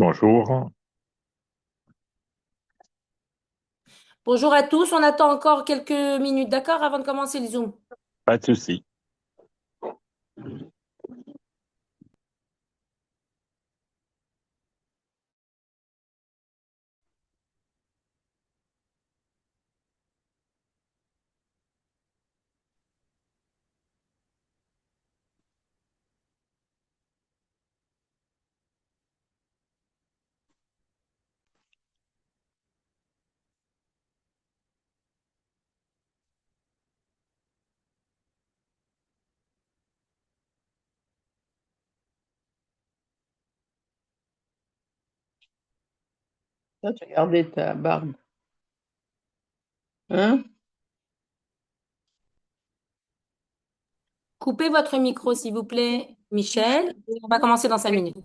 bonjour. Bonjour à tous, on attend encore quelques minutes, d'accord, avant de commencer le Zoom. Pas de souci. Toi, tu as gardé ta barbe. Hein? Coupez votre micro, s'il vous plaît, Michel. On va commencer dans 5 minutes.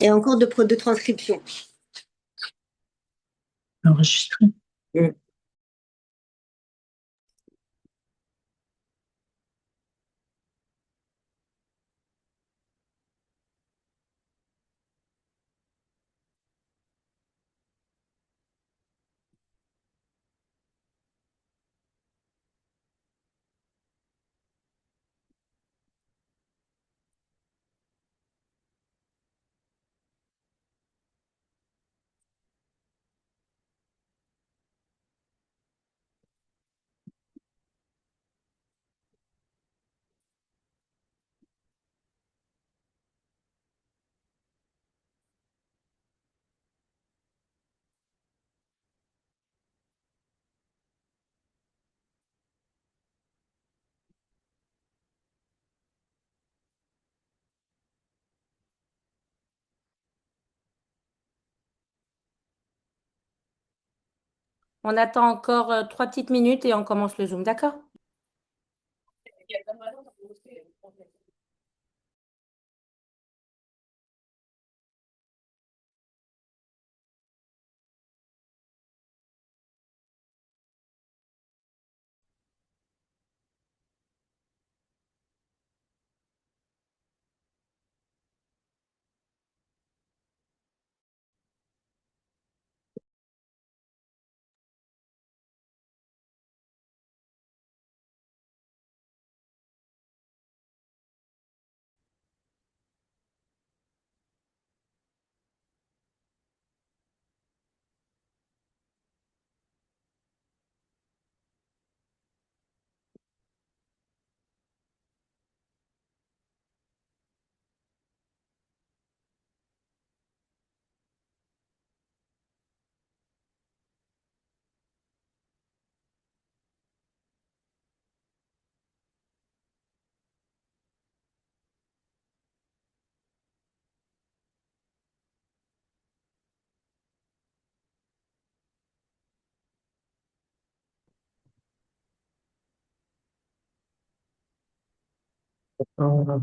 Et encore de transcription. Enregistré. On attend encore 3 petites minutes et on commence le Zoom, d'accord? Euh,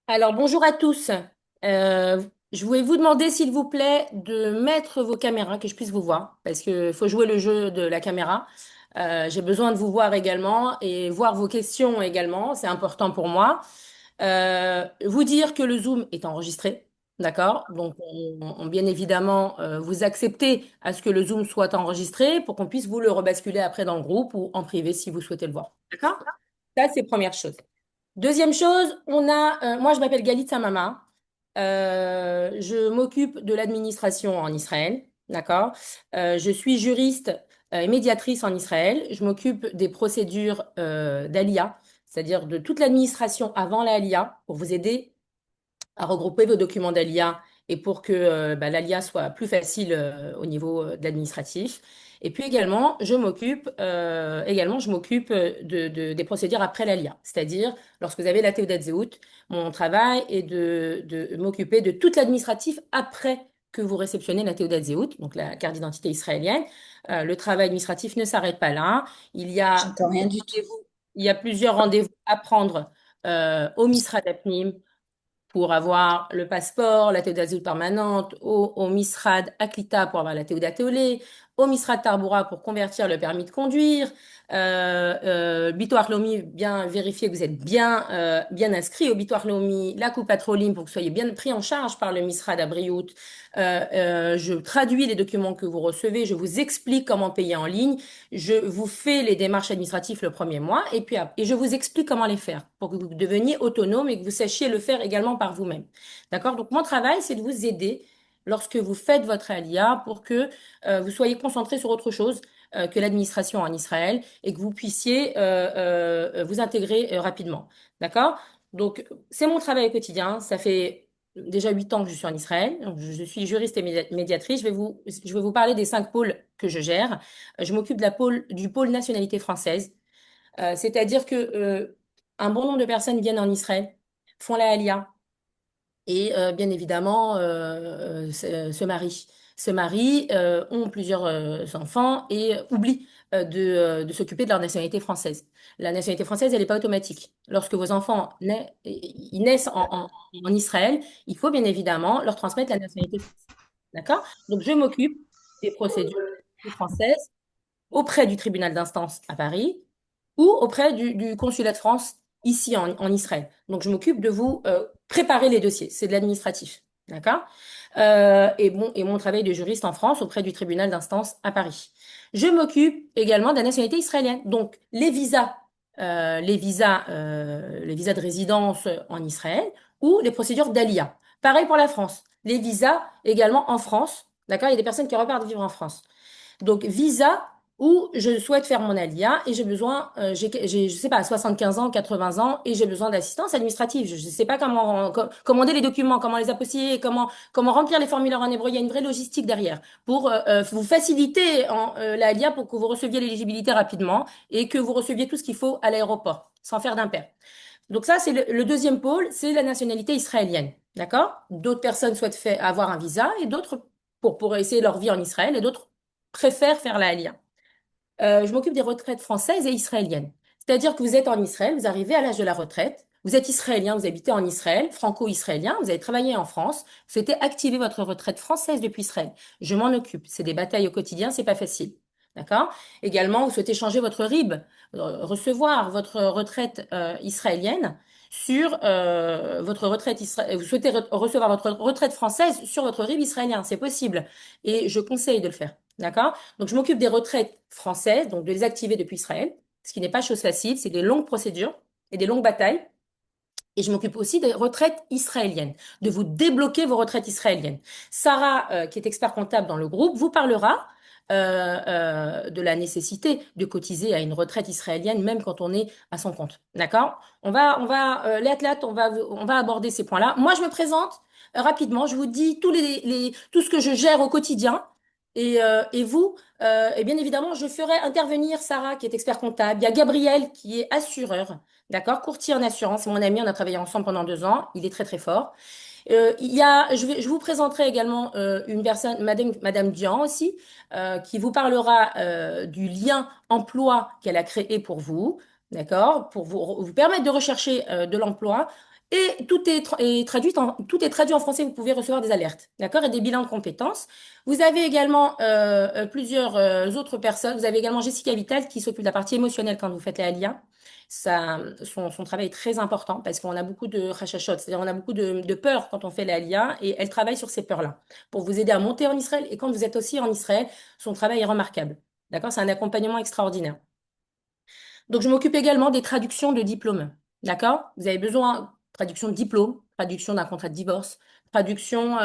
Alors, bonjour à tous. Euh, je voulais vous demander, s'il vous plaît, de mettre vos caméras, que je puisse vous voir, parce qu'il faut jouer le jeu de la caméra. J'ai besoin de vous voir également et voir vos questions également, c'est important pour moi. Vous dire que le Zoom est enregistré, d'accord? Donc, bien évidemment, vous acceptez à ce que le Zoom soit enregistré pour qu'on puisse vous le rebasculer après dans le groupe ou en privé si vous souhaitez le voir. D'accord? Ça, c'est première chose. Deuxième chose, moi je m'appelle Galit Samama. Je m'occupe de l'administration en Israël, d'accord? Je suis juriste et médiatrice en Israël. Je m'occupe des procédures d'ALIA, c'est-à-dire de toute l'administration avant l'ALIA pour vous aider à regrouper vos documents d'ALIA et pour que l'ALIA soit plus facile au niveau de l'administratif. Et puis également, je m'occupe des procédures après l'ALIA, c'est-à-dire lorsque vous avez la Théodat Zéhout, mon travail est de m'occuper de tout l'administratif après que vous réceptionnez la Théodat Zéhout, donc la carte d'identité israélienne. Le travail administratif ne s'arrête pas là. Il y a, J'entends rien du tout. il y a plusieurs rendez-vous à prendre au Misrad Apnim, pour avoir le passeport, la théodat zéhout permanente, au Misrad Aklita pour avoir la théodat Teolé, au Misrad Tarbura pour convertir le permis de conduire, Bitoire Lomi, bien vérifier que vous êtes bien inscrit au Bitoire Lomi, la coupe patroline pour que vous soyez bien pris en charge par le Misrad Abriout. Je traduis les documents que vous recevez, je vous explique comment payer en ligne, je vous fais les démarches administratives le premier mois et je vous explique comment les faire pour que vous deveniez autonome et que vous sachiez le faire également par vous-même. D'accord? Donc, mon travail, c'est de vous aider lorsque vous faites votre ALIA pour que vous soyez concentré sur autre chose que l'administration en Israël et que vous puissiez vous intégrer rapidement. D'accord? Donc, c'est mon travail quotidien. Ça fait déjà 8 ans que je suis en Israël. Donc, je suis juriste et médiatrice. Je vais vous parler des 5 pôles que je gère. Je m'occupe du pôle nationalité française. C'est-à-dire que un bon nombre de personnes viennent en Israël, font la Aliyah et bien évidemment se marient, ont plusieurs enfants et oublient de s'occuper de leur nationalité française. La nationalité française, elle n'est pas automatique. Lorsque vos enfants ils naissent en Israël, il faut bien évidemment leur transmettre la nationalité française. D'accord? Donc, je m'occupe des procédures françaises auprès du tribunal d'instance à Paris ou auprès du consulat de France ici en Israël. Donc, je m'occupe de vous préparer les dossiers. C'est de l'administratif. D'accord? Et mon travail de juriste en France auprès du tribunal d'instance à Paris. Je m'occupe également de la nationalité israélienne. Donc, les visas de résidence en Israël ou les procédures d'ALIA. Pareil pour la France. Les visas également en France. D'accord? Il y a des personnes qui repartent vivre en France. Donc, visa où je souhaite faire mon alia et j'ai besoin, je sais pas, 75 ans, 80 ans et j'ai besoin d'assistance administrative. Je ne sais pas comment commander les documents, comment les apostiller, comment remplir les formulaires en hébreu. Il y a une vraie logistique derrière pour vous faciliter l'alia pour que vous receviez l'éligibilité rapidement et que vous receviez tout ce qu'il faut à l'aéroport sans faire d'impair. Donc ça, c'est le deuxième pôle, c'est la nationalité israélienne. D'accord? D'autres personnes souhaitent avoir un visa et d'autres pour essayer leur vie en Israël et d'autres préfèrent faire la Aliyah. Je m'occupe des retraites françaises et israéliennes. C'est-à-dire que vous êtes en Israël, vous arrivez à l'âge de la retraite, vous êtes israélien, vous habitez en Israël, franco-israélien, vous avez travaillé en France, vous souhaitez activer votre retraite française depuis Israël. Je m'en occupe. C'est des batailles au quotidien, c'est pas facile. D'accord? Également, vous souhaitez changer votre RIB, recevoir votre retraite israélienne sur votre retraite vous souhaitez recevoir votre retraite française sur votre RIB israélien. C'est possible. Et je conseille de le faire. D'accord? Donc, je m'occupe des retraites françaises, donc de les activer depuis Israël, ce qui n'est pas chose facile, c'est des longues procédures et des longues batailles. Et je m'occupe aussi des retraites israéliennes, de vous débloquer vos retraites israéliennes. Sarah, qui est expert comptable dans le groupe, vous parlera de la nécessité de cotiser à une retraite israélienne, même quand on est à son compte. D'accord? Les athlètes, on va aborder ces points-là. Moi, je me présente rapidement. Je vous dis tout ce que je gère au quotidien. Et vous, et bien évidemment, je ferai intervenir Sarah, qui est expert comptable. Il y a Gabriel, qui est assureur. D'accord? Courtier en assurance, c'est mon ami, on a travaillé ensemble pendant 2 ans. Il est très très fort. Je vous présenterai également une personne, Madame Dian aussi, qui vous parlera du lien emploi qu'elle a créé pour vous, d'accord? Pour vous permettre de rechercher de l'emploi. Et tout est traduit en français, vous pouvez recevoir des alertes, d'accord? Et des bilans de compétences. Vous avez également plusieurs autres personnes. Vous avez également Jessica Vital qui s'occupe de la partie émotionnelle quand vous faites la LIA. Son travail est très important parce qu'on a beaucoup de rachachot, c'est-à-dire on a beaucoup de peur quand on fait la LIA et elle travaille sur ces peurs-là pour vous aider à monter en Israël. Et quand vous êtes aussi en Israël, son travail est remarquable. D'accord? C'est un accompagnement extraordinaire. Donc, je m'occupe également des traductions de diplômes. D'accord? Vous avez besoin de traduction de diplôme, traduction d'un contrat de divorce, traduction,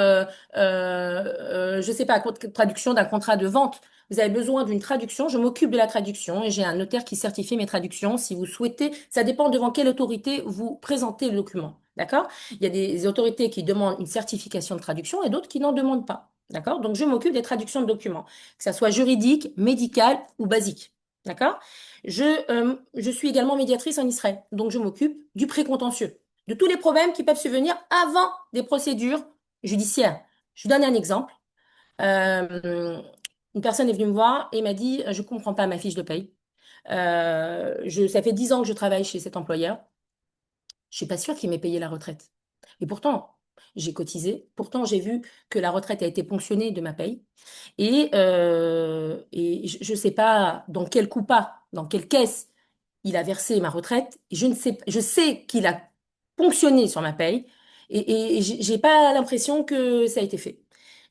je sais pas, traduction d'un contrat de vente. Vous avez besoin d'une traduction. Je m'occupe de la traduction et j'ai un notaire qui certifie mes traductions. Si vous souhaitez, ça dépend devant quelle autorité vous présentez le document. D'accord? Il y a des autorités qui demandent une certification de traduction et d'autres qui n'en demandent pas. D'accord? Donc, je m'occupe des traductions de documents, que ça soit juridique, médical ou basique. D'accord? Je suis également médiatrice en Israël, donc je m'occupe du précontentieux, de tous les problèmes qui peuvent survenir avant des procédures judiciaires. Je vous donne un exemple. Euh, une personne est venue me voir et m'a dit, je comprends pas ma fiche de paye. Ça fait 10 ans que je travaille chez cet employeur. Je suis pas sûre qu'il m'ait payé la retraite. Et pourtant, j'ai cotisé. Pourtant, j'ai vu que la retraite a été ponctionnée de ma paye. Et je ne sais pas dans quel coupa, dans quelle caisse il a versé ma retraite. Je sais qu'il a ponctionné sur ma paye. Et j'ai pas l'impression que ça a été fait.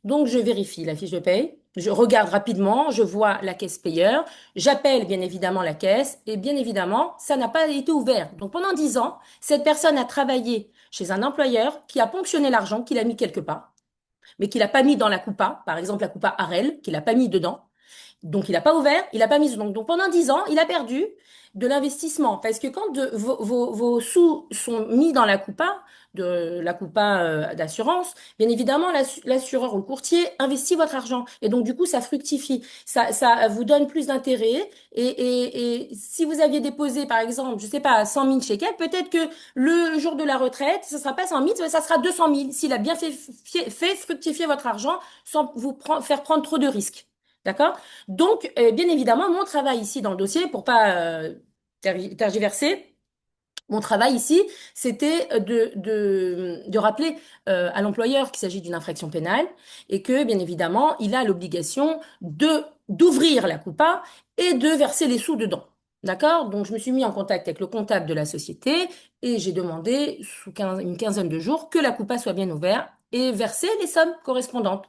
Donc, je vérifie la fiche de paye. Je regarde rapidement, je vois la caisse payeur, j'appelle bien évidemment la caisse et bien évidemment, ça n'a pas été ouvert. Donc pendant 10 ans, cette personne a travaillé chez un employeur qui a ponctionné l'argent, qu'il a mis quelque part, mais qu'il n'a pas mis dans la coupa, par exemple la coupa Harel, qu'il n'a pas mis dedans. Donc, il n'a pas ouvert, il n'a pas mis. Donc, pendant 10 ans, il a perdu de l'investissement. Parce que quand vos sous sont mis dans la coupa d'assurance, bien évidemment, l'assureur ou le courtier investit votre argent. Et donc, du coup, ça fructifie. Ça vous donne plus d'intérêt. Et si vous aviez déposé, par exemple, je sais pas, 100 000 shekels, peut-être que le jour de la retraite, ça sera pas 100 000, ça sera 200 000. S'il a bien fait fructifier votre argent sans vous faire prendre trop de risques. D'accord? Donc, bien évidemment, mon travail ici dans le dossier, pour pas tergiverser, Mon travail ici, c'était de rappeler à l'employeur qu'il s'agit d'une infraction pénale et que, bien évidemment, il a l'obligation d'ouvrir la coupa et de verser les sous dedans. D'accord? Donc, je me suis mis en contact avec le comptable de la société et j'ai demandé, une quinzaine de jours, que la coupa soit bien ouverte et verser les sommes correspondantes.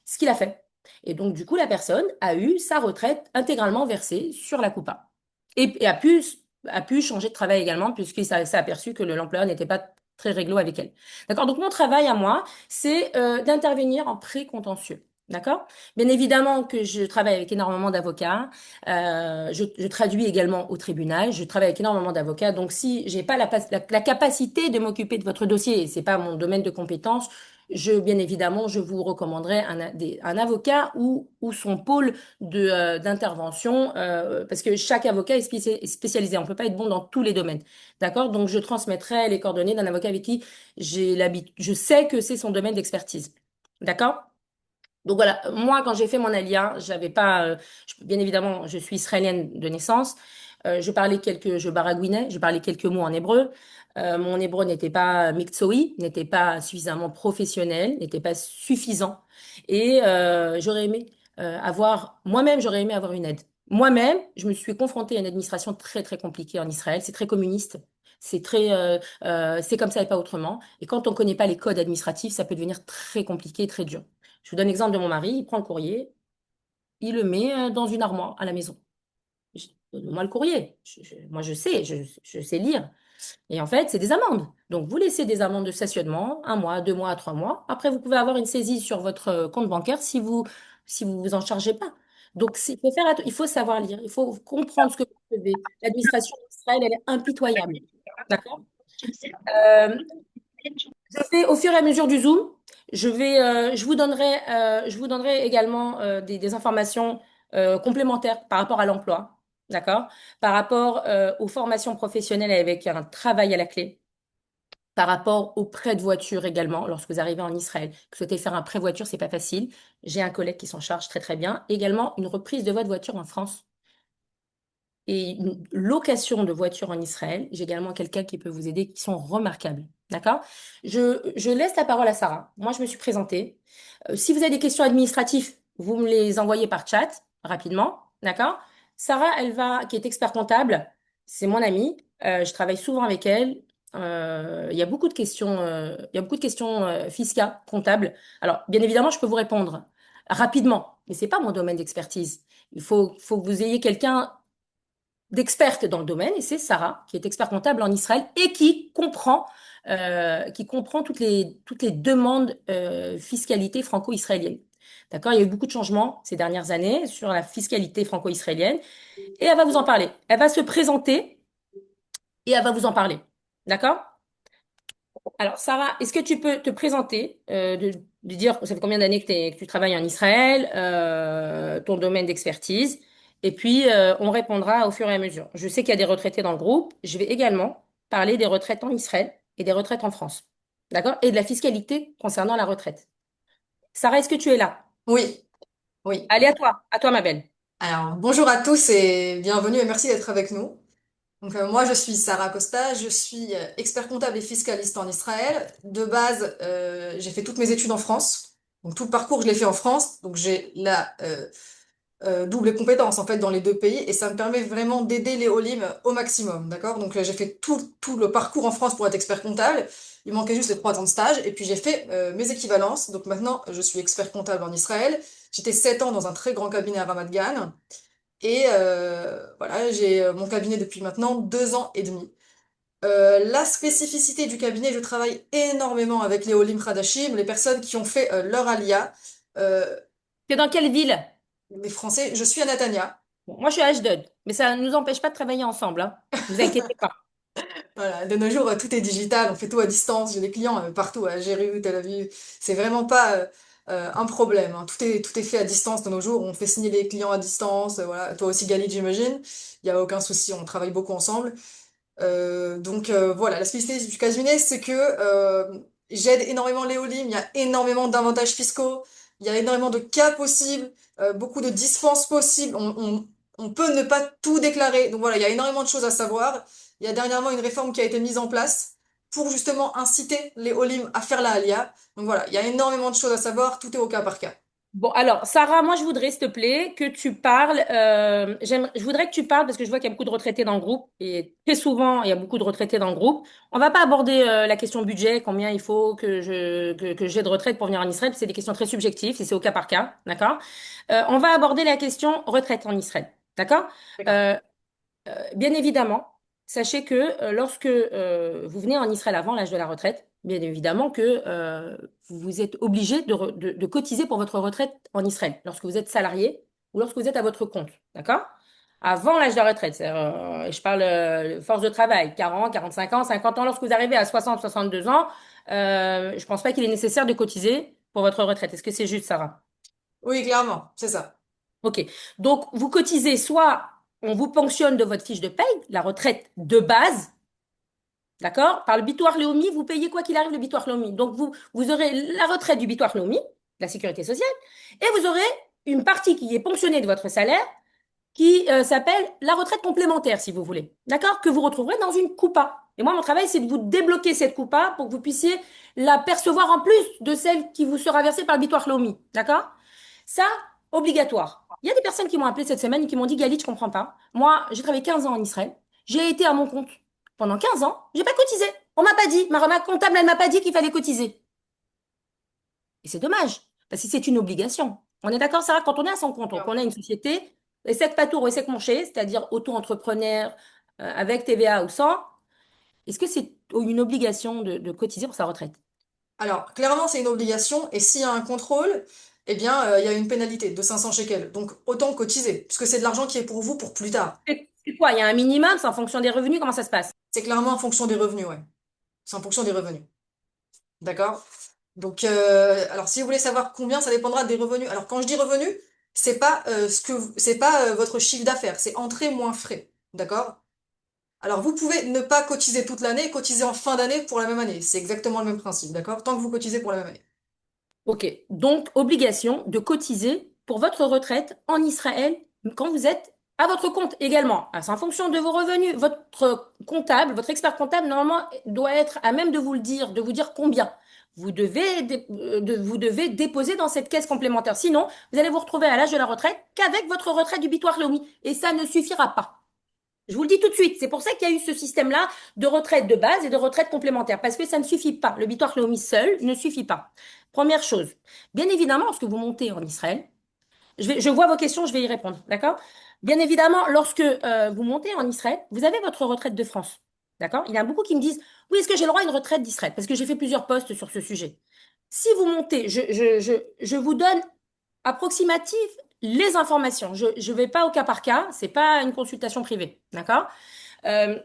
Ce qu'il a fait. Et donc, du coup, la personne a eu sa retraite intégralement versée sur la coupa et a pu changer de travail également, puisqu'il s'est aperçu que l'employeur n'était pas très réglo avec elle. D'accord? Donc, mon travail à moi, c'est d'intervenir en pré-contentieux. D'accord? Bien évidemment que je travaille avec énormément d'avocats. Je traduis également au tribunal. Je travaille avec énormément d'avocats. Donc, si j'ai pas la capacité de m'occuper de votre dossier, et c'est pas mon domaine de compétence, bien évidemment, je vous recommanderais un avocat ou son pôle d'intervention, parce que chaque avocat est spécialisé. On ne peut pas être bon dans tous les domaines. D'accord? Donc, je transmettrai les coordonnées d'un avocat avec qui je sais que c'est son domaine d'expertise. D'accord? Donc voilà, moi quand j'ai fait mon alia, j'avais pas, bien évidemment, je suis israélienne de naissance. Je baragouinais, je parlais quelques mots en hébreu. Mon hébreu n'était pas miktsoi, n'était pas suffisamment professionnel, n'était pas suffisant. Et j'aurais aimé avoir une aide. Moi-même, je me suis confrontée à une administration très très compliquée en Israël. C'est très communiste. C'est comme ça et pas autrement. Et quand on connaît pas les codes administratifs, ça peut devenir très compliqué, très dur. Je vous donne l'exemple de mon mari, il prend le courrier, il le met dans une armoire à la maison. Donne-moi le courrier. Moi, je sais lire. Et en fait, c'est des amendes. Donc, vous laissez des amendes de stationnement, 1 mois, 2 mois, 3 mois. Après, vous pouvez avoir une saisie sur votre compte bancaire si vous vous en chargez pas. Donc, il faut savoir lire, il faut comprendre ce que vous devez. L'administration d'Israël, elle est impitoyable. D'accord? Euh, Je fais au fur et à mesure du Zoom, je vous donnerai également des informations complémentaires par rapport à l'emploi, d'accord? Par rapport aux formations professionnelles avec un travail à la clé, par rapport aux prêts de voiture également, lorsque vous arrivez en Israël, que vous souhaitez faire un prêt voiture, c'est pas facile. J'ai un collègue qui s'en charge très très bien. Également, une reprise de votre voiture en France et une location de voiture en Israël. J'ai également quelqu'un qui peut vous aider, qui sont remarquables. D'accord? Je laisse la parole à Sarah. Moi, je me suis présentée. Si vous avez des questions administratives, vous me les envoyez par chat rapidement. D'accord? Sarah, qui est expert comptable, c'est mon amie. Je travaille souvent avec elle. Il y a beaucoup de questions, fiscales, comptables. Alors, bien évidemment, je peux vous répondre rapidement, mais c'est pas mon domaine d'expertise. Il faut que vous ayez quelqu'un d'experte dans le domaine, et c'est Sarah, qui est expert comptable en Israël et qui comprend toutes les demandes fiscalité franco-israélienne. D'accord? Il y a eu beaucoup de changements ces dernières années sur la fiscalité franco-israélienne et elle va vous en parler. Elle va se présenter et elle va vous en parler. D'accord? Alors, Sarah, est-ce que tu peux te présenter, de dire ça fait combien d'années que tu travailles en Israël, ton domaine d'expertise, et puis on répondra au fur et à mesure. Je sais qu'il y a des retraités dans le groupe. Je vais également parler des retraites en Israël et des retraites en France. D'accord? Et de la fiscalité concernant la retraite. Sarah, est-ce que tu es là? Oui, oui. Allez, à toi, ma belle. Alors, bonjour à tous et bienvenue et merci d'être avec nous. Donc, moi, je suis Sarah Costa, je suis expert comptable et fiscaliste en Israël. De base, j'ai fait toutes mes études en France. Donc, tout le parcours, je l'ai fait en France. Donc, j'ai la double compétence, en fait, dans les deux pays et ça me permet vraiment d'aider les Olim au maximum, d'accord? Donc, j'ai fait tout le parcours en France pour être expert comptable. Il manquait juste les 3 ans de stage et puis j'ai fait mes équivalences. Donc, maintenant, je suis expert comptable en Israël. J'étais 7 ans dans un très grand cabinet à Ramat Gan. Et voilà, j'ai mon cabinet depuis maintenant 2 ans et demi. La spécificité du cabinet, je travaille énormément avec les Olim Khadashim, les personnes qui ont fait leur alia. Euh, Tu es dans quelle ville? les Français, je suis à Natania. Bon, moi, je suis à Ashdod, mais ça ne nous empêche pas de travailler ensemble, hein. Vous inquiétez pas. Voilà, de nos jours, tout est digital, on fait tout à distance. J'ai des clients partout, à Jérusalem, Tel Aviv. C'est vraiment pas un problème, hein. Tout est fait à distance de nos jours. On fait signer les clients à distance. Voilà. Toi aussi, Galit, j'imagine. Il n'y a aucun souci, on travaille beaucoup ensemble. Donc voilà, la spécificité du cabinet, c'est que j'aide énormément les Olim, il y a énormément d'avantages fiscaux, il y a énormément de cas possibles, beaucoup de dispenses possibles, on peut ne pas tout déclarer. Donc voilà, il y a énormément de choses à savoir. il y a dernièrement une réforme qui a été mise en place pour justement inciter les Olim à faire la Alia. Donc voilà, il y a énormément de choses à savoir, tout est au cas par cas. Bon, alors, Sarah, moi, je voudrais, s'il te plaît, que tu parles. Je voudrais que tu parles parce que je vois qu'il y a beaucoup de retraités dans le groupe et très souvent, il y a beaucoup de retraités dans le groupe. On va pas aborder la question budget, combien il faut que j'ai de retraite pour venir en Israël. C'est des questions très subjectives et c'est au cas par cas, d'accord? On va aborder la question retraite en Israël, d'accord? D'accord. Euh, Bien évidemment, sachez que lorsque vous venez en Israël avant l'âge de la retraite, bien évidemment que vous êtes obligé de cotiser pour votre retraite en Israël, lorsque vous êtes salarié ou lorsque vous êtes à votre compte, d'accord? Avant l'âge de la retraite, je parle force de travail, 40, 45 ans, 50 ans, lorsque vous arrivez à 60, 62 ans, je pense pas qu'il est nécessaire de cotiser pour votre retraite. Est-ce que c'est juste, Sarah? Oui, clairement, c'est ça. Ok. Donc, vous cotisez soit on vous ponctionne de votre fiche de paye, la retraite de base, d'accord? Par le Bitoire Leumi, vous payez quoi qu'il arrive le Bitoire Leumi. Donc, vous aurez la retraite du Bitoire Leumi, la sécurité sociale, et vous aurez une partie qui est ponctionnée de votre salaire qui s'appelle la retraite complémentaire, si vous voulez, d'accord? Que vous retrouverez dans une coupa. Et moi, mon travail, c'est de vous débloquer cette coupa pour que vous puissiez la percevoir en plus de celle qui vous sera versée par le Bitoire Leumi, d'accord? Ça, obligatoire. Il y a des personnes qui m'ont appelé cette semaine et qui m'ont dit, Galit, je comprends pas. Moi, j'ai travaillé 15 ans en Israël. J'ai été à mon compte pendant 15 ans. J'ai pas cotisé. On m'a pas dit. Ma remarque comptable, elle m'a pas dit qu'il fallait cotiser. Et c'est dommage. Parce que c'est une obligation. On est d'accord, Sarah, quand on est à son compte, donc on a une société, ESSEC Patour ou ESSEC Monché, c'est-à-dire auto-entrepreneur avec TVA ou sans, est-ce que c'est une obligation de cotiser pour sa retraite? Alors, clairement, c'est une obligation, et s'il y a un contrôle, eh bien, il y a une pénalité de 500 shekels. Donc, autant cotiser, puisque c'est de l'argent qui est pour vous pour plus tard. C'est quoi? Il y a un minimum, c'est en fonction des revenus, comment ça se passe? C'est clairement en fonction des revenus, ouais. C'est en fonction des revenus. D'accord? Donc, alors, si vous voulez savoir combien, ça dépendra des revenus. Alors, quand je dis revenus, c'est pas votre chiffre d'affaires, c'est entrée moins frais. D'accord? Alors, vous pouvez ne pas cotiser toute l'année et cotiser en fin d'année pour la même année. C'est exactement le même principe, d'accord? Tant que vous cotisez pour la même année. Ok, donc obligation de cotiser pour votre retraite en Israël quand vous êtes à votre compte également. Ah, c'est en fonction de vos revenus. Votre comptable, votre expert comptable, normalement, doit être à même de vous dire combien vous devez déposer dans cette caisse complémentaire. Sinon, vous allez vous retrouver à l'âge de la retraite qu'avec votre retraite du Bitoire Leumi. Et ça ne suffira pas. Je vous le dis tout de suite, c'est pour ça qu'il y a eu ce système-là de retraite de base et de retraite complémentaire, parce que ça ne suffit pas. Le Bitoire Leumi seul ne suffit pas. Première chose, bien évidemment, lorsque vous montez en Israël, je vois vos questions, je vais y répondre, d'accord? Bien évidemment, lorsque vous montez en Israël, vous avez votre retraite de France, d'accord? Il y en a beaucoup qui me disent, oui, est-ce que j'ai le droit à une retraite d'Israël? Parce que j'ai fait plusieurs posts sur ce sujet. Si vous montez, je vous donne approximative les informations. Je ne vais pas au cas par cas, c'est pas une consultation privée, d'accord? Euh,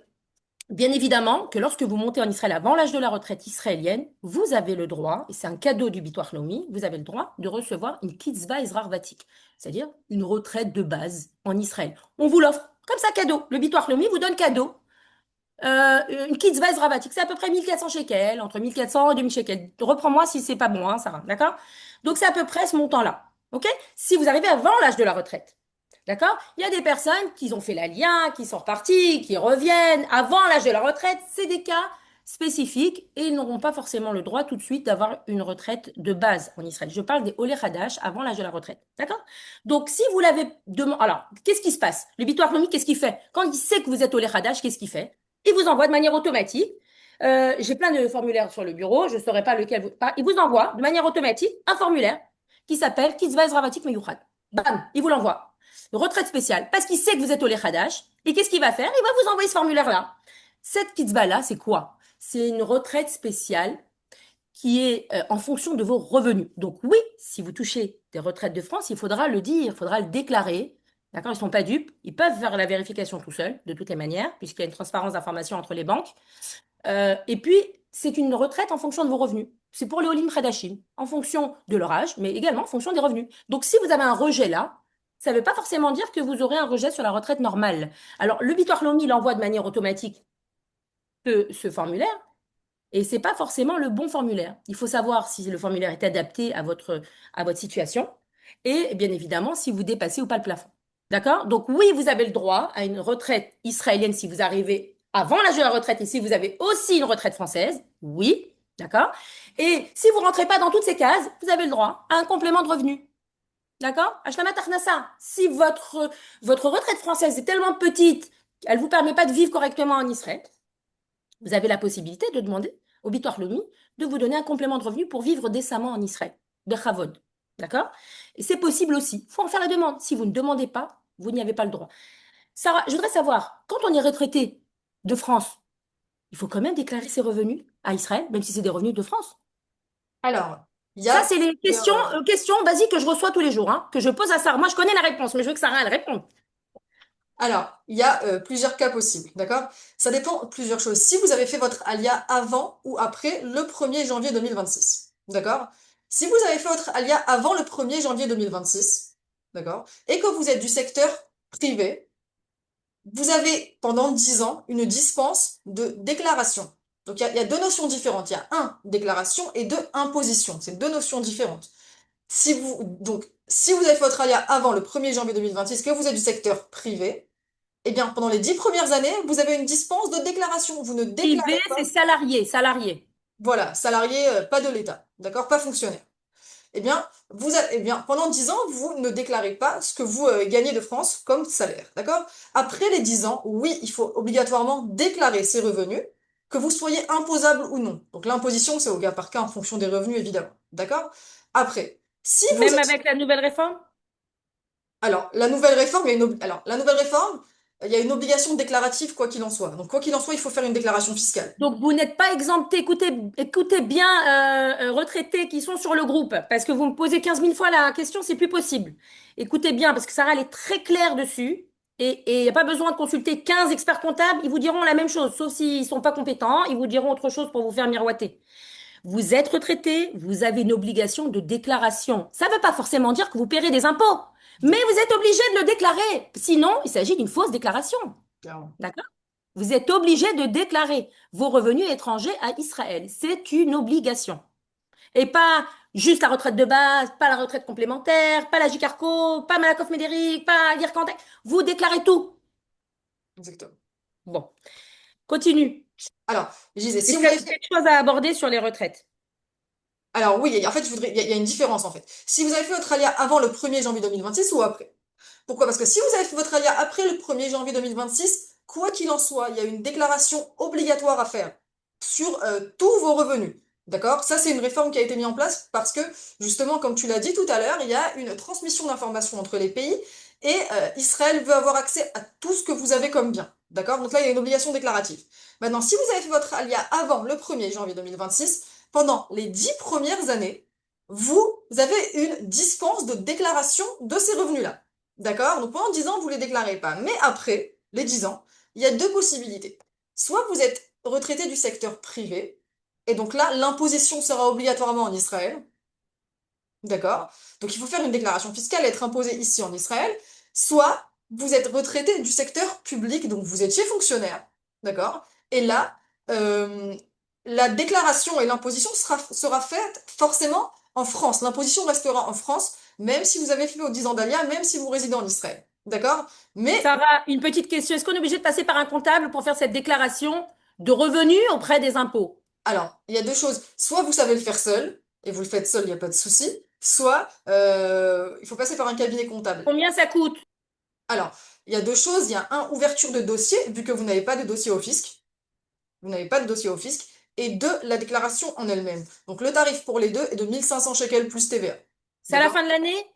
Bien évidemment que lorsque vous montez en Israël avant l'âge de la retraite israélienne, vous avez le droit, et c'est un cadeau du Bitoire Leumi, vous avez le droit de recevoir une Kitzva Ezrar Vatik, c'est-à-dire une retraite de base en Israël. On vous l'offre comme ça cadeau. Le Bitoire Leumi vous donne cadeau. Une Kitzva Ezra Vatik, c'est à peu près 1400 shekels, entre 1400 et 2000 shekels. Reprends-moi si c'est pas bon, hein, Sarah, d'accord? Donc c'est à peu près ce montant-là, ok? Si vous arrivez avant l'âge de la retraite. D'accord? Il y a des personnes qui ont fait l'alien, qui sont reparties, qui reviennent avant l'âge de la retraite. C'est des cas spécifiques et ils n'auront pas forcément le droit tout de suite d'avoir une retraite de base en Israël. Je parle des Olé Hadash avant l'âge de la retraite. D'accord? Donc, si vous l'avez demandé. Alors, qu'est-ce qui se passe? Le Bitoire Leumi, qu'est-ce qu'il fait? Quand il sait que vous êtes Olé Hadash, qu'est-ce qu'il fait? Il vous envoie de manière automatique. J'ai plein de formulaires sur le bureau, je ne saurais pas lequel vous. Il vous envoie de manière automatique un formulaire qui s'appelle Kitzvah Ezravatik Meyuchad. Bam, il vous l'envoie. Retraite spéciale, parce qu'il sait que vous êtes au Lechadash. Et qu'est-ce qu'il va faire? Il va vous envoyer ce formulaire-là. Cette kitzba-là, c'est quoi? C'est une retraite spéciale qui est en fonction de vos revenus. Donc oui, si vous touchez des retraites de France, il faudra le dire, il faudra le déclarer. D'accord? Ils ne sont pas dupes. Ils peuvent faire la vérification tout seuls, de toutes les manières, puisqu'il y a une transparence d'information entre les banques. Et puis, c'est une retraite en fonction de vos revenus. C'est pour les Olim Khadashim, en fonction de leur âge, mais également en fonction des revenus. Donc, si vous avez un rejet là, ça ne veut pas forcément dire que vous aurez un rejet sur la retraite normale. Alors, le Bitoire Leumi l'envoie de manière automatique ce formulaire, et c'est pas forcément le bon formulaire. Il faut savoir si le formulaire est adapté à votre situation, et bien évidemment, si vous dépassez ou pas le plafond. D'accord? Donc, oui, vous avez le droit à une retraite israélienne si vous arrivez avant l'âge de la retraite. Et si vous avez aussi une retraite française, oui, d'accord? Et si vous rentrez pas dans toutes ces cases, vous avez le droit à un complément de revenu. D'accord? Hashtama Tarnassa. Si votre retraite française est tellement petite, elle vous permet pas de vivre correctement en Israël, vous avez la possibilité de demander au Bitoire Lomi de vous donner un complément de revenu pour vivre décemment en Israël. Bechavod. D'accord? Et c'est possible aussi. Il faut en faire la demande. Si vous ne demandez pas, vous n'y avez pas le droit. Sarah, je voudrais savoir, quand on est retraité de France, il faut quand même déclarer ses revenus à Israël, même si c'est des revenus de France. Alors, il y Ça, a c'est les plusieurs, questions basiques que je reçois tous les jours, hein, que je pose à Sarah. Moi, je connais la réponse, mais je veux que Sarah, elle réponde. Alors, il y a plusieurs cas possibles, d'accord? Ça dépend de plusieurs choses. Si vous avez fait votre alia avant ou après le 1er janvier 2026, d'accord? Si vous avez fait votre alia avant le 1er janvier 2026, d'accord? Et que vous êtes du secteur privé, vous avez pendant 10 ans une dispense de déclaration. Donc il y a deux notions différentes. Il y a un, déclaration et deux, imposition. C'est deux notions différentes. Si vous avez fait votre alia avant le 1er janvier 2026, que vous êtes du secteur privé, eh bien, pendant les 10 premières années, vous avez une dispense de déclaration. Vous ne Privé, déclarez c'est pas. salarié, salarié. Voilà, salarié, pas de l'État. D'accord? Pas fonctionnaire. Eh bien, pendant 10 ans, vous ne déclarez pas ce que vous gagnez de France comme salaire. D'accord? Après les 10 ans, oui, il faut obligatoirement déclarer ses revenus, que vous soyez imposable ou non. Donc l'imposition, c'est au cas par cas en fonction des revenus, évidemment. D'accord? Après, si vous Même êtes avec la nouvelle réforme? Alors, la nouvelle réforme, la nouvelle réforme, il y a une obligation déclarative quoi qu'il en soit. Donc, quoi qu'il en soit, il faut faire une déclaration fiscale. Donc, vous n'êtes pas exempté. Écoutez bien, retraités qui sont sur le groupe, parce que vous me posez 15 000 fois la question, c'est plus possible. Écoutez bien, parce que Sarah, elle est très claire dessus. Et il n'y a pas besoin de consulter 15 experts comptables, ils vous diront la même chose, sauf s'ils sont pas compétents, ils vous diront autre chose pour vous faire miroiter. Vous êtes retraité, vous avez une obligation de déclaration. Ça ne veut pas forcément dire que vous paierez des impôts, mais vous êtes obligé de le déclarer. Sinon, il s'agit d'une fausse déclaration. Clairement. D'accord? Vous êtes obligé de déclarer vos revenus étrangers à Israël. C'est une obligation. Et pas juste la retraite de base, pas la retraite complémentaire, pas la Jicarco, pas Malakoff Médéric, pas l'IRCANTEC. Vous déclarez tout. Exactement. Bon, continue. Alors, je disais, si Est-ce vous qu'il y a avez fait... quelque chose à aborder sur les retraites? Alors oui, en fait, il y a une différence en fait. Si vous avez fait votre alia avant le 1er janvier 2026 ou après. Pourquoi? Parce que si vous avez fait votre alia après le 1er janvier 2026, quoi qu'il en soit, il y a une déclaration obligatoire à faire sur tous vos revenus. D'accord? Ça, c'est une réforme qui a été mise en place parce que, justement, comme tu l'as dit tout à l'heure, il y a une transmission d'informations entre les pays et Israël veut avoir accès à tout ce que vous avez comme bien. D'accord? Donc là, il y a une obligation déclarative. Maintenant, si vous avez fait votre alia avant le 1er janvier 2026, pendant les 10 premières années, vous avez une dispense de déclaration de ces revenus-là. D'accord? Donc pendant 10 ans, vous ne les déclarez pas. Mais après les 10 ans, il y a deux possibilités. Soit vous êtes retraité du secteur privé, et donc là, l'imposition sera obligatoirement en Israël. D'accord? Donc il faut faire une déclaration fiscale et être imposé ici en Israël. Soit vous êtes retraité du secteur public, donc vous étiez fonctionnaire. D'accord? Et là, euh, la déclaration et l'imposition sera faite forcément en France. L'imposition restera en France, même si vous avez fait vos 10 ans d'ALIA, même si vous résidez en Israël. D'accord? Mais Sarah, une petite question. Est-ce qu'on est obligé de passer par un comptable pour faire cette déclaration de revenus auprès des impôts? alors, il y a deux choses. Soit vous savez le faire seul, et vous le faites seul, il n'y a pas de souci. Soit il faut passer par un cabinet comptable. Combien ça coûte? Alors, il y a deux choses. Il y a un, ouverture de dossier, vu que vous n'avez pas de dossier au fisc. Vous n'avez pas de dossier au fisc. Et deux, la déclaration en elle-même. Donc, le tarif pour les deux est de 1500 shekels plus TVA. C'est à la D'accord? fin de l'année?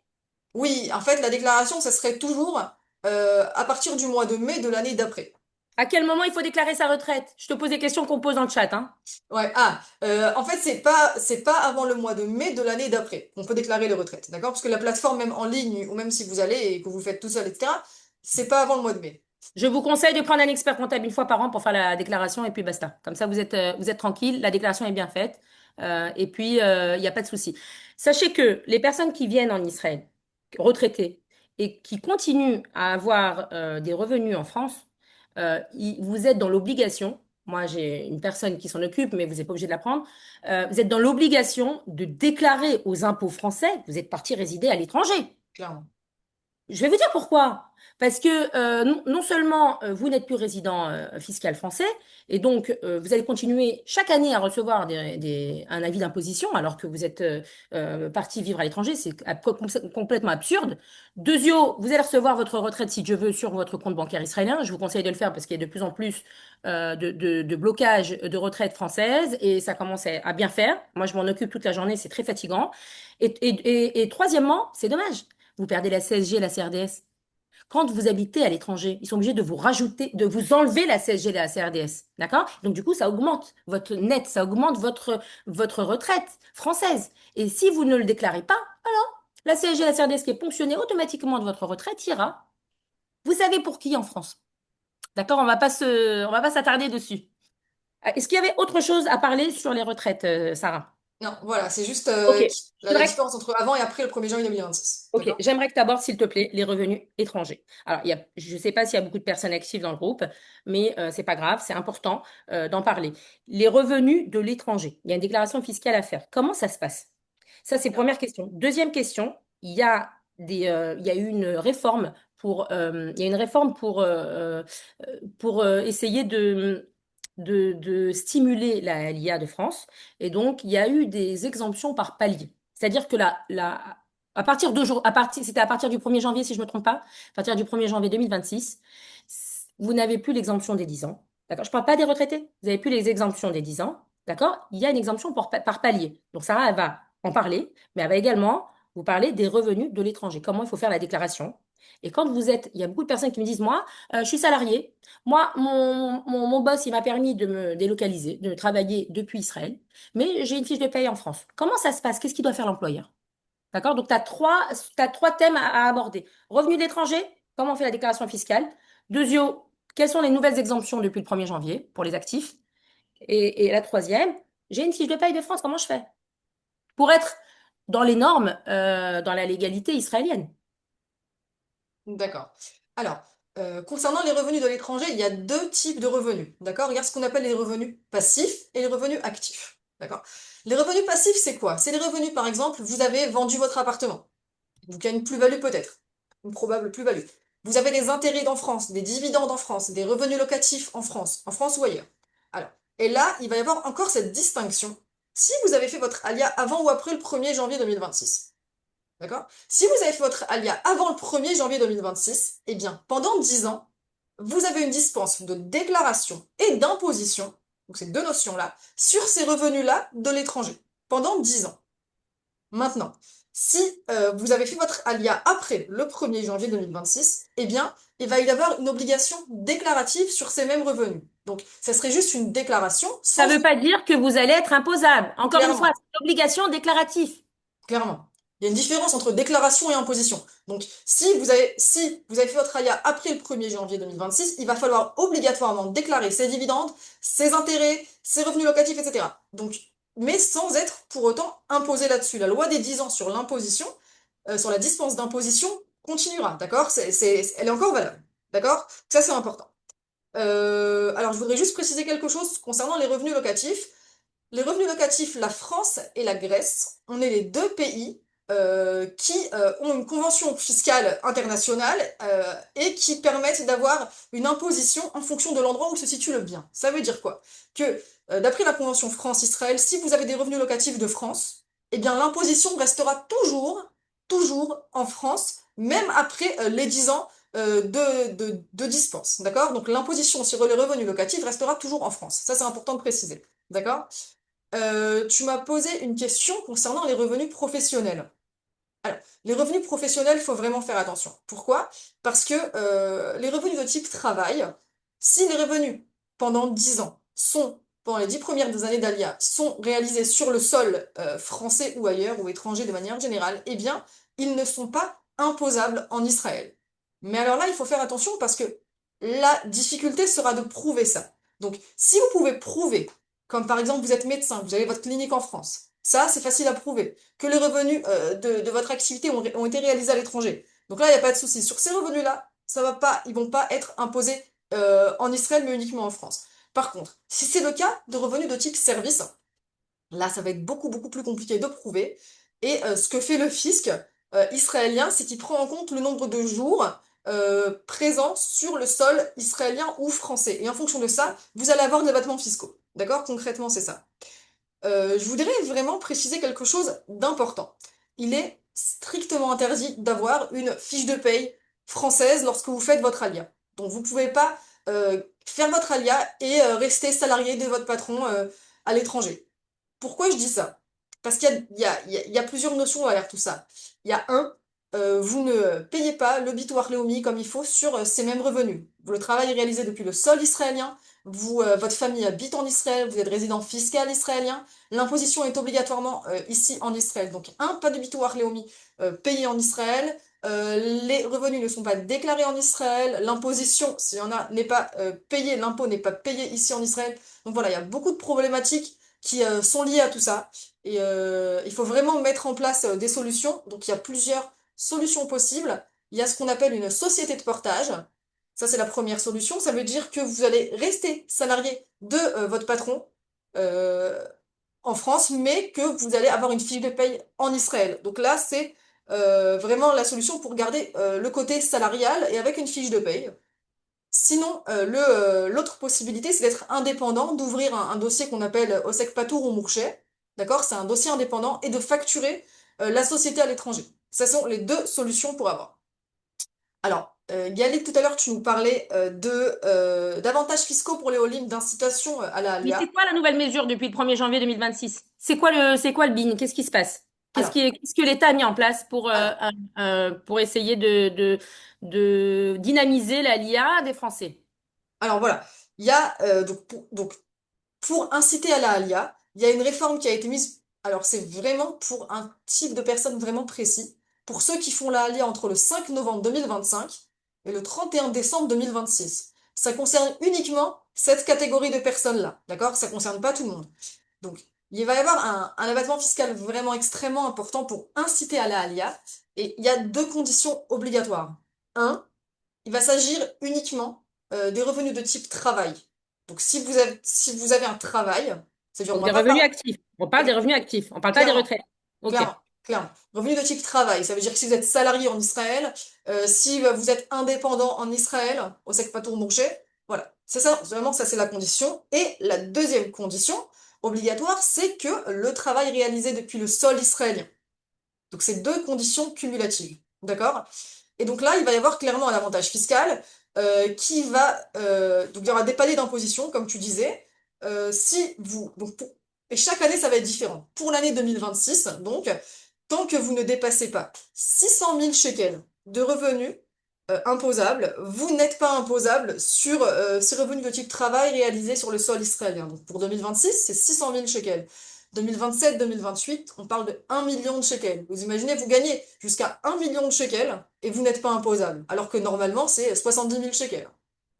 Oui, en fait, la déclaration, ça serait toujours à partir du mois de mai de l'année d'après. À quel moment il faut déclarer sa retraite? Je te pose des questions qu'on pose dans le chat, hein. Ouais, en fait, c'est pas avant le mois de mai de l'année d'après qu'on peut déclarer les retraites, d'accord? Parce que la plateforme, même en ligne, ou même si vous allez et que vous le faites tout seul, etc., c'est pas avant le mois de mai. Je vous conseille de prendre un expert comptable une fois par an pour faire la déclaration et puis basta. Comme ça, vous êtes tranquille, la déclaration est bien faite et puis il n'y a pas de souci. Sachez que les personnes qui viennent en Israël, retraitées, et qui continuent à avoir des revenus en France, vous êtes dans l'obligation, moi j'ai une personne qui s'en occupe, mais vous n'êtes pas obligé de la prendre, vous êtes dans l'obligation de déclarer aux impôts français que vous êtes parti résider à l'étranger. Clairement. Je vais vous dire pourquoi. Parce que non seulement vous n'êtes plus résident fiscal français, et donc vous allez continuer chaque année à recevoir un avis d'imposition alors que vous êtes parti vivre à l'étranger, c'est complètement absurde. Deuxièmement, vous allez recevoir votre retraite si Dieu veut sur votre compte bancaire israélien. Je vous conseille de le faire parce qu'il y a de plus en plus de blocages de retraite françaises et ça commence à bien faire. Moi, je m'en occupe toute la journée, c'est très fatigant. Et troisièmement, c'est dommage, vous perdez la CSG et la CRDS. Quand vous habitez à l'étranger, ils sont obligés de vous rajouter, de vous enlever la CSG et la CRDS. D'accord? Donc, du coup, ça augmente votre net, ça augmente votre retraite française. Et si vous ne le déclarez pas, alors, la CSG et la CRDS qui est ponctionnée automatiquement de votre retraite ira. Vous savez pour qui en France? D'accord? On va pas s'attarder dessus. Est-ce qu'il y avait autre chose à parler sur les retraites, Sarah? Non, voilà, c'est juste Ok. Je la voudrais différence entre avant et après le 1er janvier 2026. Ok, D'accord? j'aimerais que tu abordes, s'il te plaît, les revenus étrangers. Alors, je ne sais pas s'il y a beaucoup de personnes actives dans le groupe, mais c'est pas grave, c'est important d'en parler. Les revenus de l'étranger, il y a une déclaration fiscale à faire. Comment ça se passe? Ça, c'est première question. Deuxième question, il y a eu une réforme il y a une réforme pour essayer de stimuler l'IA de France. Et donc, il y a eu des exemptions par palier. C'est-à-dire que à partir c'était à partir du 1er janvier, si je ne me trompe pas, à partir du 1er janvier 2026, vous n'avez plus l'exemption des 10 ans. D'accord? Je ne parle pas des retraités. Vous n'avez plus les exemptions des 10 ans. D'accord? Il y a une exemption par palier. Donc, Sarah, elle va en parler, mais elle va également vous parler des revenus de l'étranger. Comment il faut faire la déclaration. Et quand il y a beaucoup de personnes qui me disent, moi, je suis salarié. Moi, mon boss, il m'a permis de me délocaliser, de travailler depuis Israël, mais j'ai une fiche de paye en France. Comment ça se passe? Qu'est-ce qu'il doit faire l'employeur? D'accord? Donc, t'as trois thèmes à aborder. Revenu de l'étranger, comment on fait la déclaration fiscale? Deuxièmement, quelles sont les nouvelles exemptions depuis le 1er janvier pour les actifs? Et la troisième, j'ai une fiche de paye de France, comment je fais? Pour être dans les normes, dans la légalité israélienne. D'accord. Alors, concernant les revenus de l'étranger, il y a deux types de revenus. D'accord? Il y a ce qu'on appelle les revenus passifs et les revenus actifs. D'accord? Les revenus passifs, c'est quoi? C'est les revenus, par exemple, vous avez vendu votre appartement. Donc il y a une plus-value peut-être, une probable plus-value. Vous avez des intérêts en France, des dividendes en France, des revenus locatifs en France ou ailleurs. Alors, et là, il va y avoir encore cette distinction si vous avez fait votre alia avant ou après le 1er janvier 2026. D'accord? Si vous avez fait votre alia avant le 1er janvier 2026, eh bien, pendant 10 ans, vous avez une dispense de déclaration et d'imposition, donc ces deux notions-là, sur ces revenus-là de l'étranger, pendant 10 ans. Maintenant, si vous avez fait votre alia après le 1er janvier 2026, eh bien, il va y avoir une obligation déclarative sur ces mêmes revenus. Donc, ça serait juste une déclaration Ça sans... ne veut pas dire que vous allez être imposable. Encore une fois, Clairement, c'est une obligation déclarative. clairement. Il y a une différence entre déclaration et imposition. Donc, si vous avez fait votre alia après le 1er janvier 2026, il va falloir obligatoirement déclarer ses dividendes, ses intérêts, ses revenus locatifs, etc. Donc, mais sans être pour autant imposé là-dessus. La loi des 10 ans sur l'imposition, sur la dispense d'imposition, continuera, d'accord? Elle est encore valable, d'accord? Ça, c'est important. Alors, je voudrais juste préciser quelque chose concernant les revenus locatifs. Les revenus locatifs, la France et la Grèce, on est les deux pays qui ont une convention fiscale internationale et qui permettent d'avoir une imposition en fonction de l'endroit où se situe le bien. Ça veut dire quoi? Que d'après la convention France-Israël, si vous avez des revenus locatifs de France, eh bien l'imposition restera toujours en France, même après les 10 ans de dispense. D'accord? Donc l'imposition sur les revenus locatifs restera toujours en France. Ça, c'est important de préciser. D'accord? Tu m'as posé une question concernant les revenus professionnels. Alors, les revenus professionnels, il faut vraiment faire attention. Pourquoi? Parce que les revenus de type travail, si les revenus pendant 10 ans pendant les 10 premières années d'ALIA, sont réalisés sur le sol français ou ailleurs, ou étranger de manière générale, eh bien, ils ne sont pas imposables en Israël. Mais alors là, il faut faire attention parce que la difficulté sera de prouver ça. Donc, si vous pouvez prouver, comme par exemple vous êtes médecin, vous avez votre clinique en France, ça, c'est facile à prouver que les revenus de votre activité ont été réalisés à l'étranger. Donc là, il n'y a pas de souci. Sur ces revenus-là, ils vont pas être imposés en Israël, mais uniquement en France. Par contre, si c'est le cas de revenus de type service, là, ça va être beaucoup plus compliqué de prouver. Et ce que fait le fisc israélien, c'est qu'il prend en compte le nombre de jours présents sur le sol israélien ou français. Et en fonction de ça, vous allez avoir des abattements fiscaux. D'accord? Concrètement, c'est ça. Je voudrais vraiment préciser quelque chose d'important. Il est strictement interdit d'avoir une fiche de paye française lorsque vous faites votre alia. Donc vous ne pouvez pas faire votre alia et rester salarié de votre patron à l'étranger. Pourquoi je dis ça? Parce qu'il y a plusieurs notions derrière tout ça. Il y a vous ne payez pas le bitoire Leumi comme il faut sur ces mêmes revenus. Le travail est réalisé depuis le sol israélien, votre famille habite en Israël, vous êtes résident fiscal israélien, l'imposition est obligatoirement ici en Israël. Donc pas de bitoire Leumi payé en Israël, les revenus ne sont pas déclarés en Israël, l'imposition, s'il y en a, n'est pas payée, l'impôt n'est pas payé ici en Israël. Donc voilà, il y a beaucoup de problématiques qui sont liées à tout ça. Et il faut vraiment mettre en place des solutions. Donc il y a plusieurs solutions possibles. Il y a ce qu'on appelle une société de portage. Ça, c'est la première solution. Ça veut dire que vous allez rester salarié de votre patron euh, en France, mais que vous allez avoir une fiche de paye en Israël. Donc là, c'est vraiment la solution pour garder le côté salarial et avec une fiche de paye. Sinon, l'autre possibilité, c'est d'être indépendant, d'ouvrir un dossier qu'on appelle Osek Patour ou Mourchet. D'accord? C'est un dossier indépendant et de facturer la société à l'étranger. Ce sont les deux solutions pour avoir. Alors, Gaëlle, tout à l'heure, tu nous parlais d'avantages fiscaux pour les Olim, d'incitation à la Mais c'est Alia. quoi la nouvelle mesure depuis le 1er janvier 2026? C'est quoi le BIN? Qu'est-ce qui se passe? Alors, Qu'est-ce que l'État a mis en place alors, pour essayer de dynamiser la l'IA des Français? alors voilà. Il y a pour inciter à la Alia, il y a une réforme qui a été mise. Alors, c'est vraiment pour un type de personnes vraiment précis. Pour ceux qui font la Alia entre le 5 novembre 2025 et le 31 décembre 2026. Ça concerne uniquement cette catégorie de personnes-là. D'accord? Ça concerne pas tout le monde. Donc, il va y avoir un abattement fiscal vraiment extrêmement important pour inciter à la Alia. Et il y a deux conditions obligatoires. Un, il va s'agir uniquement des revenus de type travail. Donc, si vous avez un travail, c'est-à-dire on Donc va des pas revenus parler actifs. On parle des revenus actifs. On parle pas des clairement, retraites. OK. clairement, clairement. Revenus de type travail, ça veut dire que si vous êtes salarié en Israël, si vous êtes indépendant en Israël, au Sekpatour Moshe, voilà. C'est ça, vraiment, ça c'est la condition. Et la deuxième condition obligatoire, c'est que le travail réalisé depuis le sol israélien. Donc c'est deux conditions cumulatives. D'accord? Et donc là, il va y avoir clairement un avantage fiscal qui va... donc il y aura des paliers d'imposition, comme tu disais. Si vous... et chaque année, ça va être différent. Pour l'année 2026, donc, tant que vous ne dépassez pas 600 000 shekels de revenus imposables, vous n'êtes pas imposable sur ces revenus de type travail réalisés sur le sol israélien. Donc pour 2026, c'est 600 000 shekels. 2027, 2028, on parle de 1 million de shekels. Vous imaginez, vous gagnez jusqu'à 1 million de shekels et vous n'êtes pas imposable, alors que normalement c'est 70 000 shekels.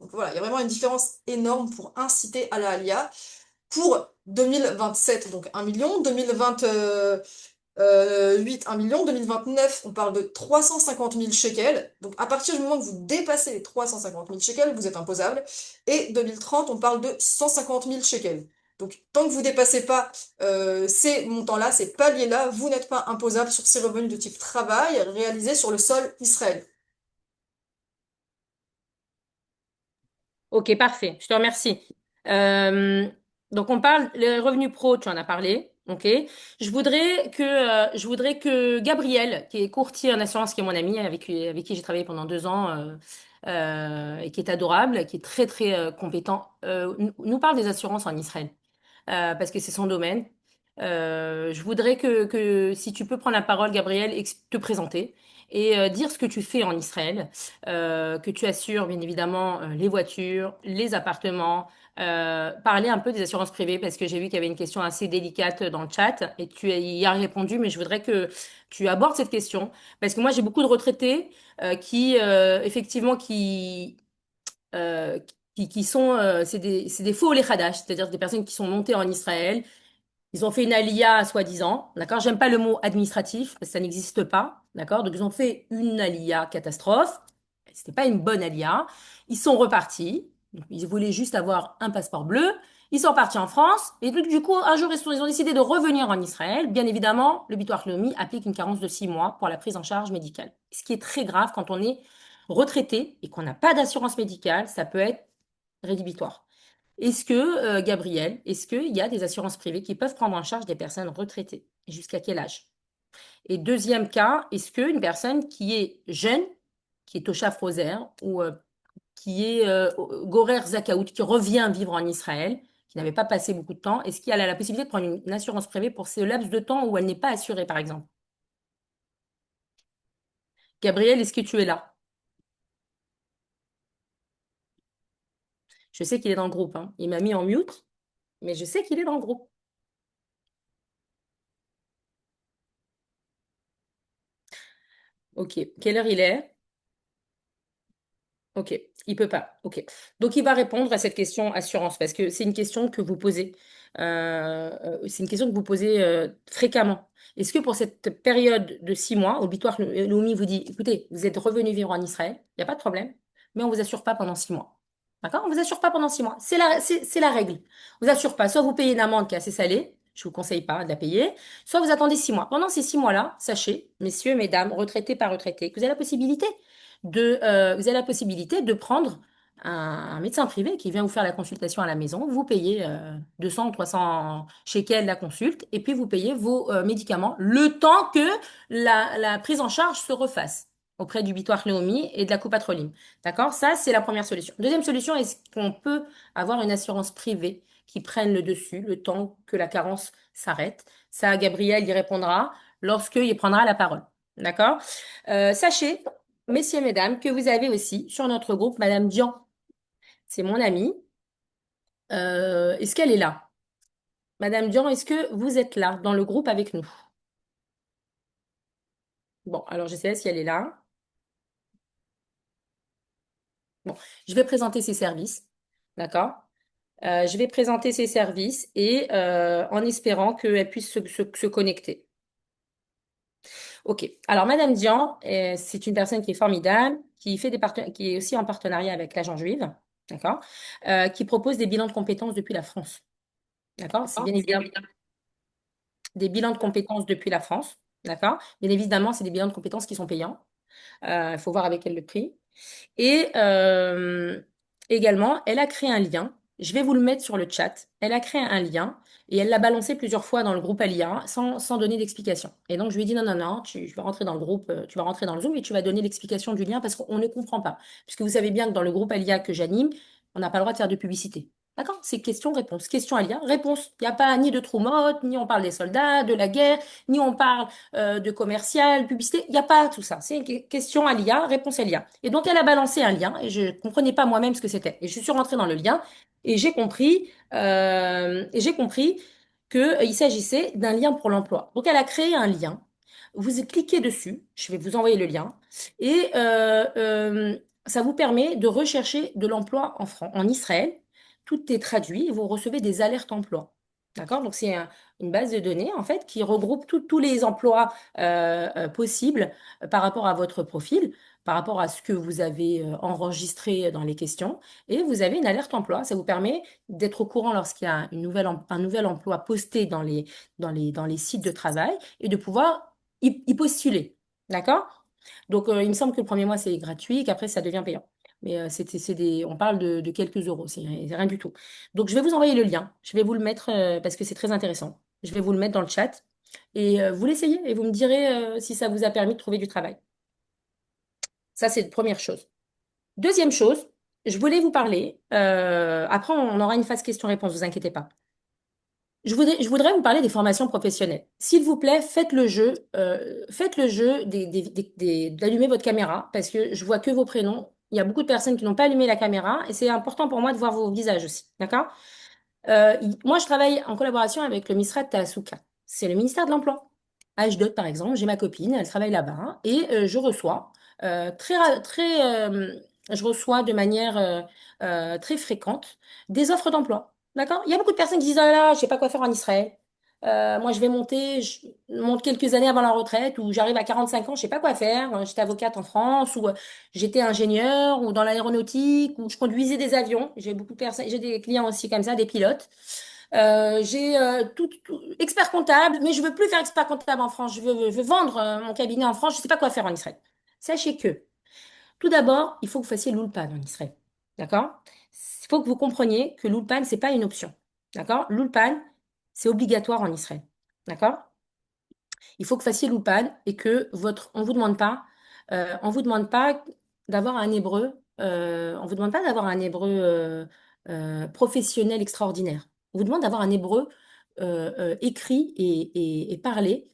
Donc voilà, il y a vraiment une différence énorme pour inciter à la alia. Pour 2027, donc 1 million, 2028, 1 million, 2029, on parle de 350 000 shekels. Donc à partir du moment que vous dépassez les 350 000 shekels, vous êtes imposable. Et 2030, on parle de 150 000 shekels. Donc tant que vous dépassez pas ces montants-là, ces paliers-là, vous n'êtes pas imposable sur ces revenus de type travail réalisés sur le sol Israël. Ok, parfait. Je te remercie. Euh, donc, on parle, les revenus pro, tu en as parlé. Ok. Je voudrais que Gabriel, qui est courtier en assurance, qui est mon ami, avec qui j'ai travaillé pendant 2 ans, et qui est adorable, qui est très, très compétent, nous parle des assurances en Israël, parce que c'est son domaine. Je voudrais que si tu peux prendre la parole, Gabriel, et te présenter et dire ce que tu fais en Israël, que tu assures bien évidemment les voitures, les appartements, parler un peu des assurances privées parce que j'ai vu qu'il y avait une question assez délicate dans le chat et tu y as répondu, mais je voudrais que tu abordes cette question parce que moi j'ai beaucoup de retraités qui effectivement euh, qui sont c'est des faux olé Hadash, c'est-à-dire des personnes qui sont montées en Israël, ils ont fait une alia soi-disant, d'accord? J'aime pas le mot administratif parce que ça n'existe pas, d'accord? Donc ils ont fait une alia catastrophe. C'était pas une bonne alia. Ils sont repartis. Donc, ils voulaient juste avoir un passeport bleu. Ils sont repartis en France. Et donc, du coup, un jour, ils ont décidé de revenir en Israël. Bien évidemment, le bitoire Leumi applique une carence de 6 mois pour la prise en charge médicale. Ce qui est très grave quand on est retraité et qu'on n'a pas d'assurance médicale, ça peut être rédhibitoire. Est-ce que, Gabriel, est-ce qu'il y a des assurances privées qui peuvent prendre en charge des personnes retraitées? Et jusqu'à quel âge? Et deuxième cas, est-ce qu'une personne qui est jeune, qui est Toshav Roser ou qui est Gorer Zakaout, qui revient vivre en Israël, qui n'avait pas passé beaucoup de temps, est-ce qu'elle a la possibilité de prendre une assurance privée pour ce laps de temps où elle n'est pas assurée, par exemple? Gabriel, est-ce que tu es là? Je sais qu'il est dans le groupe, hein. Il m'a mis en mute, mais je sais qu'il est dans le groupe. Ok. Quelle heure il est? Ok. Il peut pas. Ok. Donc, il va répondre à cette question assurance parce que c'est une question que vous posez. C'est une question que vous posez fréquemment. Est-ce que pour cette période de 6 mois, Auditoire Loumi vous dit, écoutez, vous êtes revenu vivre en Israël, il n'y a pas de problème, mais on ne vous assure pas pendant 6 mois. D'accord? On ne vous assure pas pendant 6 mois. C'est la règle. On vous assure pas. Soit vous payez une amende qui est assez salée, je ne vous conseille pas de la payer, soit vous attendez 6 mois. Pendant ces 6 mois-là, sachez, messieurs, mesdames, retraités par retraités, que vous avez la possibilité de prendre un médecin privé qui vient vous faire la consultation à la maison. Vous payez 200 ou 300 shekels la consulte et puis vous payez vos médicaments le temps que la prise en charge se refasse auprès du Bitoire Leumi et de la Coupatrolim. D'accord? Ça, c'est la première solution. Deuxième solution, est-ce qu'on peut avoir une assurance privée qui prenne le dessus le temps que la carence s'arrête? Ça, Gabriel y répondra lorsqu'il prendra la parole. D'accord? Sachez, messieurs, mesdames, que vous avez aussi sur notre groupe Madame Dian. C'est mon amie. Est-ce qu'elle est là? Madame Dian, est-ce que vous êtes là dans le groupe avec nous? Bon, alors je sais si elle est là. Bon, je vais présenter ses services. D'accord? Je vais présenter ses services et en espérant qu'elle puisse se connecter. Ok. Alors, Madame Dian, c'est une personne qui est formidable, qui est aussi en partenariat avec l'Agence juive, d'accord, qui propose des bilans de compétences depuis la France. D'accord? C'est bien évidemment des bilans de compétences depuis la France. D'accord? Bien évidemment, c'est des bilans de compétences qui sont payants. Il faut voir avec elle le prix. Et également, elle a créé un lien. Je vais vous le mettre sur le chat. Elle a créé un lien et elle l'a balancé plusieurs fois dans le groupe Alia sans donner d'explication. Et donc, je lui ai dit non, non, non, je vais rentrer dans le groupe, tu vas rentrer dans le Zoom et tu vas donner l'explication du lien parce qu'on ne comprend pas. Puisque vous savez bien que dans le groupe Alia que j'anime, on n'a pas le droit de faire de publicité. D'accord? C'est question-réponse. Question Alia, réponse. Il n'y a pas ni de trou mort, ni on parle des soldats, de la guerre, ni on parle de commercial, publicité. Il n'y a pas tout ça. C'est une question à l'IA, réponse à l'IA. Et donc, elle a balancé un lien et je ne comprenais pas moi-même ce que c'était. Et je suis rentrée dans le lien et j'ai compris qu'il s'agissait d'un lien pour l'emploi. Donc, elle a créé un lien. Vous cliquez dessus, je vais vous envoyer le lien, et ça vous permet de rechercher de l'emploi en Israël. Tout est traduit et vous recevez des alertes emploi. D'accord? Donc, c'est une base de données, en fait, qui regroupe tous les emplois possibles par rapport à votre profil, par rapport à ce que vous avez enregistré dans les questions. Et vous avez une alerte emploi. Ça vous permet d'être au courant lorsqu'il y a un nouvel emploi posté dans les sites de travail et de pouvoir y postuler. D'accord? Donc, il me semble que le premier mois, c'est gratuit et qu'après, ça devient payant. Mais on parle de quelques euros, c'est rien du tout. Donc, je vais vous envoyer le lien. Je vais vous le mettre parce que c'est très intéressant. Je vais vous le mettre dans le chat et vous l'essayez et vous me direz si ça vous a permis de trouver du travail. Ça, c'est la première chose. Deuxième chose, je voulais vous parler. Après, on aura une phase questions-réponses, vous inquiétez pas. Je voudrais vous parler des formations professionnelles. S'il vous plaît, faites le jeu d'allumer votre caméra parce que je vois que vos prénoms. Il y a beaucoup de personnes qui n'ont pas allumé la caméra et c'est important pour moi de voir vos visages aussi. D'accord? Moi, je travaille en collaboration avec le Misrat Taasuka. C'est le ministère de l'Emploi. À Ashdod, par exemple, j'ai ma copine, elle travaille là-bas hein, et je reçois de manière très fréquente des offres d'emploi. D'accord? Il y a beaucoup de personnes qui disent, ah là, je sais pas quoi faire en Israël. Moi, je monte quelques années avant la retraite ou j'arrive à 45 ans, je sais pas quoi faire. J'étais avocate en France ou j'étais ingénieur ou dans l'aéronautique ou je conduisais des avions. J'ai beaucoup de personnes, j'ai des clients aussi comme ça, des pilotes. J'ai expert comptable, mais je veux plus faire expert comptable en France. Je veux vendre mon cabinet en France. Je sais pas quoi faire en Israël. Sachez que Tout d'abord, il faut que vous fassiez l'ulpan en Israël. D'accord? Il faut que vous compreniez que l'ulpan, ce n'est pas une option. D'accord? L'ulpan, c'est obligatoire en Israël. D'accord? Il faut que vous fassiez l'ulpan et que on vous demande pas d'avoir un hébreu, on vous demande pas d'avoir un hébreu professionnel extraordinaire. On vous demande d'avoir un hébreu écrit et parlé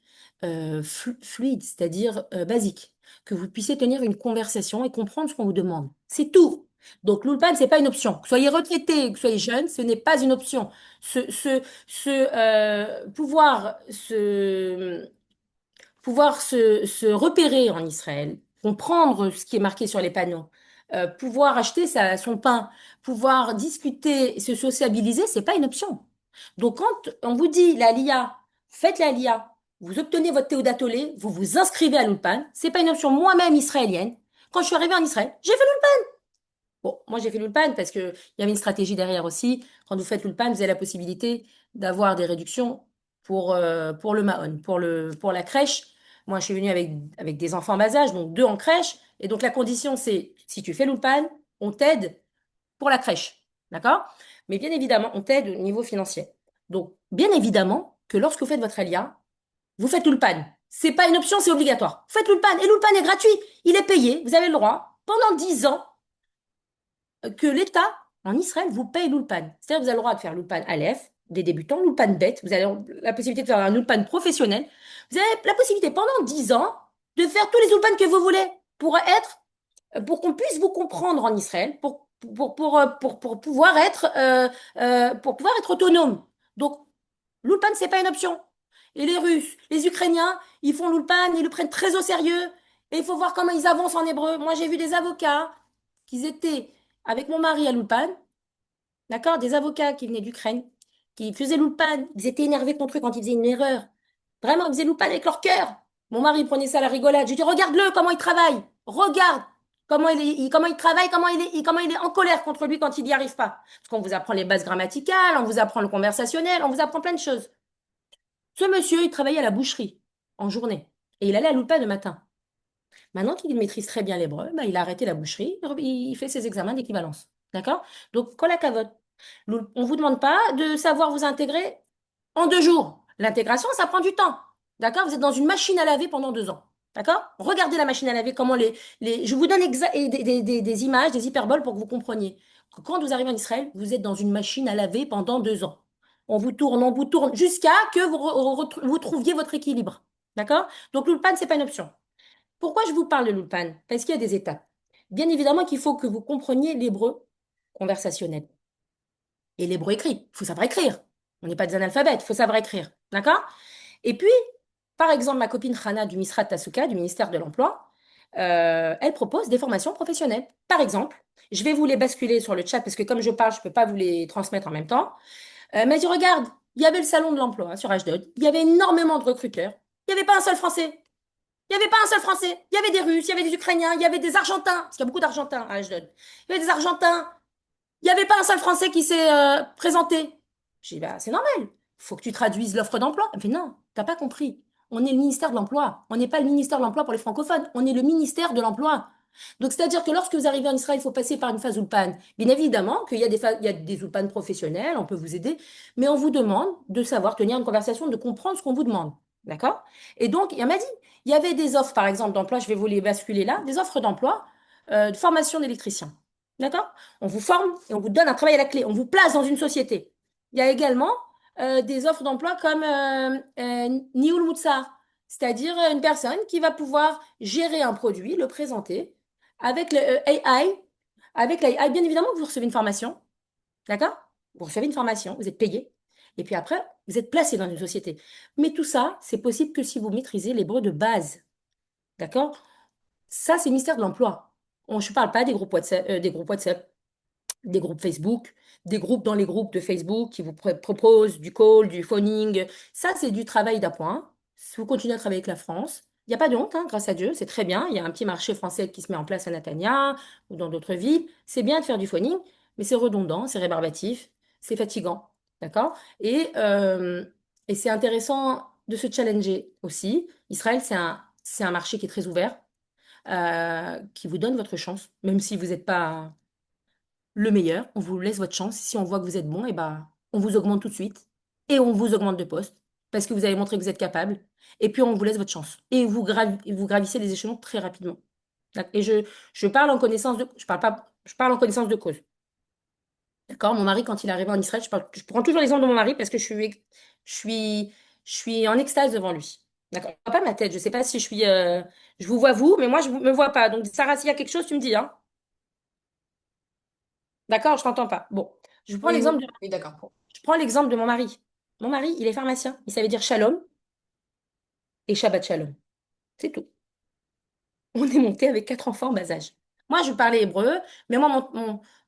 fluide, c'est-à-dire basique, que vous puissiez tenir une conversation et comprendre ce qu'on vous demande. C'est tout. Donc l'ulpan, c'est pas une option. Que soyez retraité, que soyez jeune, ce n'est pas une option. Pouvoir se repérer en Israël, comprendre ce qui est marqué sur les panneaux, pouvoir acheter son pain, pouvoir discuter, se sociabiliser, c'est pas une option. Donc quand on vous dit la LIA, faites la LIA, vous obtenez votre Théodat Olé, vous vous inscrivez à l'Ulpan, c'est pas une option. Moi-même israélienne, quand je suis arrivée en Israël, j'ai fait l'Ulpan. Bon, moi j'ai fait l'Ulpan parce que il y avait une stratégie derrière aussi. Quand vous faites l'Ulpan, vous avez la possibilité d'avoir des réductions pour le Mahon, pour la crèche. Moi, je suis venue avec des enfants en bas âge, donc deux en crèche. Et donc la condition, c'est si tu fais l'Ulpan, on t'aide pour la crèche. D'accord? Mais bien évidemment, on t'aide au niveau financier. Donc, bien évidemment que lorsque vous faites votre Elia, vous faites l'Ulpan. C'est pas une option, c'est obligatoire. Faites l'Ulpan. Et l'Ulpan est gratuit. Il est payé. Vous avez le droit pendant 10 ans que l'État, en Israël, vous paye l'Ulpan. C'est-à-dire que vous avez le droit de faire l'Ulpan Aleph, des débutants, l'Ulpan Bet, vous avez la possibilité de faire un Ulpan professionnel. Vous avez la possibilité pendant 10 ans de faire tous les Ulpans que vous voulez pour qu'on puisse vous comprendre en Israël, pour pouvoir être autonome. Donc, l'Ulpan, c'est pas une option. Et les Russes, les Ukrainiens, ils font l'Ulpan, ils le prennent très au sérieux. Et il faut voir comment ils avancent en hébreu. Moi, j'ai vu des avocats qui étaient avec mon mari à l'Ulpan, d'accord? Des avocats qui venaient d'Ukraine, qui faisaient l'Ulpan. Ils étaient énervés contre eux quand ils faisaient une erreur. Vraiment, ils faisaient l'Ulpan avec leur cœur. Mon mari prenait ça à la rigolade. Je dis, regarde-le, comment il travaille. Regarde comment il travaille, comment il est en colère contre lui quand il n'y arrive pas. Parce qu'on vous apprend les bases grammaticales, on vous apprend le conversationnel, on vous apprend plein de choses. Ce monsieur, il travaillait à la boucherie en journée. Et il allait à l'Ulpan le matin. Maintenant qu'il maîtrise très bien l'hébreu, bah, il a arrêté la boucherie, il fait ses examens d'équivalence. D'accord? Donc, kol hakavod. On ne vous demande pas de savoir vous intégrer en 2 jours. L'intégration, ça prend du temps. D'accord? Vous êtes dans une machine à laver pendant 2 ans. D'accord? Regardez la machine à laver, comment je vous donne des images, des hyperboles pour que vous compreniez. Quand vous arrivez en Israël, vous êtes dans une machine à laver pendant 2 ans. On vous tourne, jusqu'à que vous trouviez votre équilibre. D'accord? Donc, l'ulpan, c'est pas une option. Pourquoi je vous parle de l'ulpan? Parce qu'il y a des étapes. Bien évidemment qu'il faut que vous compreniez l'hébreu conversationnel et l'hébreu écrit. Il faut savoir écrire. On n'est pas des analphabètes, il faut savoir écrire. D'accord? Et puis, par exemple, ma copine Hana du Misrat Tasuka, du ministère de l'Emploi, elle propose des formations professionnelles. Par exemple, je vais vous les basculer sur le chat parce que comme je parle, je ne peux pas vous les transmettre en même temps. Elle m'a dit, regarde, il y avait le salon de l'emploi sur Ashdod, il y avait énormément de recruteurs, il n'y avait pas un seul Français. Il n'y avait pas un seul Français. Il y avait des Russes, il y avait des Ukrainiens, il y avait des Argentins, parce qu'il y a beaucoup d'Argentins à Ashdod. Il y avait des Argentins. Il n'y avait pas un seul Français qui s'est présenté. J'ai dit, bah, c'est normal. Il faut que tu traduises l'offre d'emploi. Elle me fait, non, t'as pas compris. On est le ministère de l'Emploi. On n'est pas le ministère de l'Emploi pour les francophones. On est le ministère de l'Emploi. Donc, c'est-à-dire que lorsque vous arrivez en Israël, il faut passer par une phase Ulpan. Bien évidemment qu'il y a il y a des Ulpan professionnels, on peut vous aider, mais on vous demande de savoir tenir une conversation, de comprendre ce qu'on vous demande. D'accord? Et donc, elle m'a dit, il y avait des offres, par exemple, d'emploi, je vais vous les basculer là, des offres d'emploi de formation d'électricien. D'accord? On vous forme et on vous donne un travail à la clé. On vous place dans une société. Il y a également des offres d'emploi comme Nioul Moutsar, c'est-à-dire une personne qui va pouvoir gérer un produit, le présenter avec le AI. Avec l'AI, bien évidemment, vous recevez une formation. D'accord? Vous recevez une formation, vous êtes payé. Et puis après, vous êtes placé dans une société. Mais tout ça, c'est possible que si vous maîtrisez l'hébreu de base. D'accord? Ça, c'est le ministère de l'Emploi. Je ne parle pas des groupes WhatsApp, des groupes Facebook, des groupes dans les groupes de Facebook qui vous proposent du call, du phoning. Ça, c'est du travail d'appoint. Si vous continuez à travailler avec la France, il n'y a pas de honte, hein, grâce à Dieu, c'est très bien. Il y a un petit marché français qui se met en place à Natania ou dans d'autres villes. C'est bien de faire du phoning, mais c'est redondant, c'est rébarbatif, c'est fatigant. D'accord? Et c'est intéressant de se challenger aussi. Israël, c'est un marché qui est très ouvert. qui vous donne votre chance, même si vous n'êtes pas le meilleur, on vous laisse votre chance. Si on voit que vous êtes bon, et ben, on vous augmente tout de suite et on vous augmente de poste parce que vous avez montré que vous êtes capable. Et puis on vous laisse votre chance et vous gravissez les échelons très rapidement. Et je parle en connaissance de, je parle pas, je parle en connaissance de cause. D'accord? Mon mari, quand il est arrivé en Israël, je prends toujours l'exemple de mon mari parce que je suis, je suis en extase devant lui. D'accord? Je vois pas ma tête. Je sais pas si je vous vois vous, mais moi je me vois pas. Donc Sarah, s'il y a quelque chose, tu me dis, hein. D'accord? Je t'entends pas. Bon, je prends Oui, oui, l'exemple de oui, d'accord. Je prends l'exemple de mon mari. Mon mari, il est pharmacien. Il savait dire shalom et Shabbat shalom. C'est tout. On est monté avec 4 enfants en bas âge. Moi, je parlais hébreu, mais moi,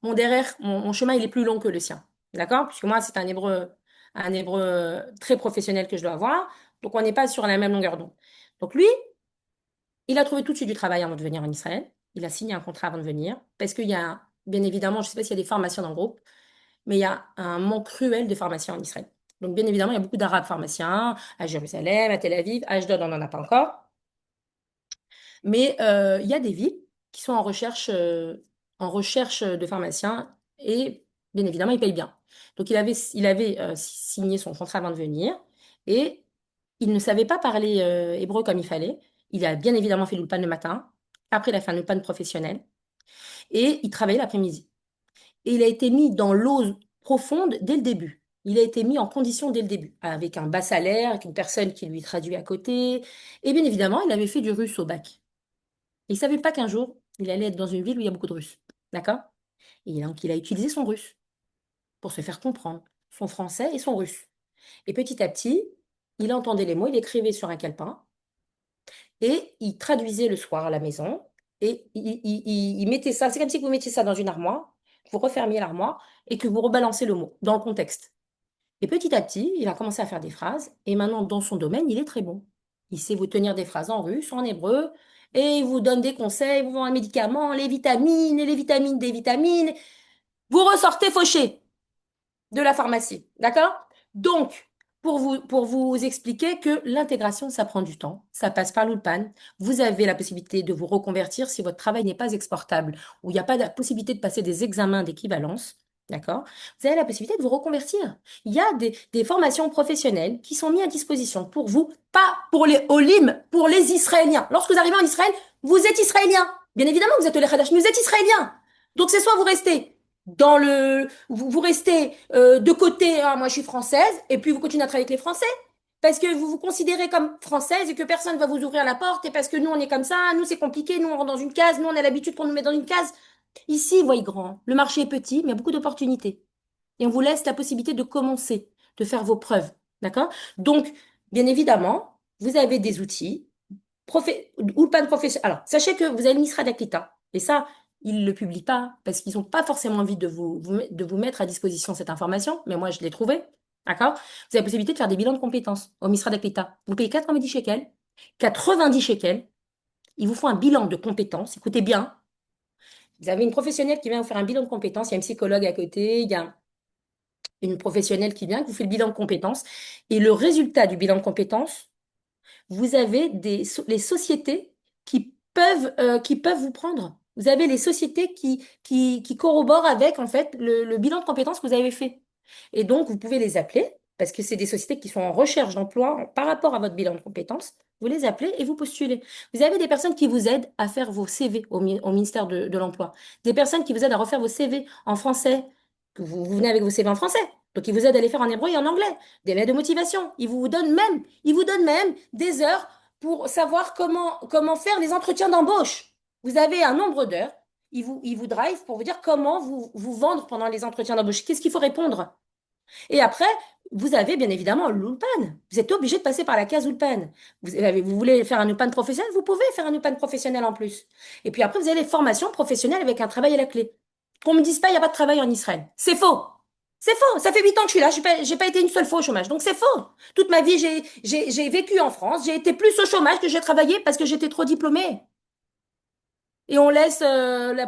mon derrière, mon chemin, il est plus long que le sien. D'accord? Puisque moi, c'est un hébreu très professionnel que je dois avoir. Donc, on n'est pas sur la même longueur d'onde. Donc, lui, il a trouvé tout de suite du travail avant de venir en Israël. Il a signé un contrat avant de venir. Parce qu'il y a, bien évidemment, je ne sais pas s'il y a des formations dans le groupe, mais il y a un manque cruel de pharmaciens en Israël. Donc, bien évidemment, il y a beaucoup d'Arabes pharmaciens à Jérusalem, à Tel Aviv, à Ashdod, on n'en a pas encore. Mais il y a des villes qui sont en recherche de pharmaciens et bien évidemment, ils payent bien. Donc, il avait signé son contrat avant de venir et il ne savait pas parler hébreu comme il fallait. Il a bien évidemment fait l'ulpan le matin. Après, il a fait un ulpan professionnel et il travaillait l'après-midi. Et il a été mis dans l'eau profonde dès le début. Il a été mis en condition dès le début, avec un bas salaire, avec une personne qui lui traduit à côté. Et bien évidemment, il avait fait du russe au bac. Il ne savait pas qu'un jour, il allait être dans une ville où il y a beaucoup de Russes. D'accord? Et donc, il a utilisé son russe pour se faire comprendre, son français et son russe. Et petit à petit, il entendait les mots, il écrivait sur un calepin et il traduisait le soir à la maison. Et il mettait ça, c'est comme si vous mettiez ça dans une armoire, vous refermiez l'armoire et que vous rebalancez le mot dans le contexte. Et petit à petit, il a commencé à faire des phrases. Et maintenant, dans son domaine, il est très bon. Il sait vous tenir des phrases en russe, en hébreu. Et il vous donne des conseils, il vous vend un médicament, les vitamines, et les vitamines, des vitamines. Vous ressortez fauché de la pharmacie. D'accord? Donc, pour vous expliquer que l'intégration, ça prend du temps. Ça passe par l'ULPAN. Vous avez la possibilité de vous reconvertir si votre travail n'est pas exportable ou il n'y a pas de possibilité de passer des examens d'équivalence. D'accord? Vous avez la possibilité de vous reconvertir. Il y a des formations professionnelles qui sont mises à disposition pour vous, pas pour les Olim, pour les Israéliens. Lorsque vous arrivez en Israël, vous êtes Israélien. Bien évidemment, vous êtes les Hadash, mais vous êtes Israélien. Donc, c'est soit vous restez vous restez de côté, ah, moi je suis française, et puis vous continuez à travailler avec les Français, parce que vous vous considérez comme française et que personne ne va vous ouvrir la porte, et parce que nous on est comme ça, nous c'est compliqué, nous on rentre dans une case, nous on a l'habitude qu'on nous met dans une case. Ici, voyez grand, le marché est petit, mais il y a beaucoup d'opportunités. Et on vous laisse la possibilité de commencer, de faire vos preuves. D'accord? Donc, bien évidemment, vous avez des outils ou pas de professionnel. Alors, sachez que vous avez le Misra d'Aklita. Et ça, ils ne le publient pas parce qu'ils n'ont pas forcément envie de vous mettre à disposition cette information. Mais moi, je l'ai trouvé. D'accord? Vous avez la possibilité de faire des bilans de compétences au Misra d'Aklita. Vous payez 90 shekels. 90 shekels. Ils vous font un bilan de compétences. Écoutez bien. Vous avez une professionnelle qui vient vous faire un bilan de compétences. Il y a un psychologue à côté. Il y a une professionnelle qui vient, qui vous fait le bilan de compétences. Et le résultat du bilan de compétences, vous avez les sociétés qui peuvent vous prendre. Vous avez les sociétés qui corroborent avec, en fait, le bilan de compétences que vous avez fait. Et donc, vous pouvez les appeler, parce que c'est des sociétés qui sont en recherche d'emploi par rapport à votre bilan de compétences. Vous les appelez et vous postulez. Vous avez des personnes qui vous aident à faire vos CV au ministère de l'Emploi. Des personnes qui vous aident à refaire vos CV en français. Vous venez avec vos CV en français. Donc, ils vous aident à les faire en hébreu et en anglais. Des lettres de motivation. Ils vous donnent même des heures pour savoir comment faire les entretiens d'embauche. Vous avez un nombre d'heures. Ils vous drive pour vous dire comment vous vendre pendant les entretiens d'embauche. Qu'est-ce qu'il faut répondre? Et après, vous avez bien évidemment l'Ulpan. Vous êtes obligé de passer par la case Ulpan. Vous voulez faire un Ulpan professionnel, vous pouvez faire un Ulpan professionnel en plus. Et puis après, vous avez les formations professionnelles avec un travail à la clé. Qu'on me dise pas, il n'y a pas de travail en Israël. C'est faux. C'est faux. Ça fait 8 ans que je suis là. J'ai pas été une seule fois au chômage. Donc c'est faux. Toute ma vie, j'ai vécu en France. J'ai été plus au chômage que j'ai travaillé parce que j'étais trop diplômée. et on laisse la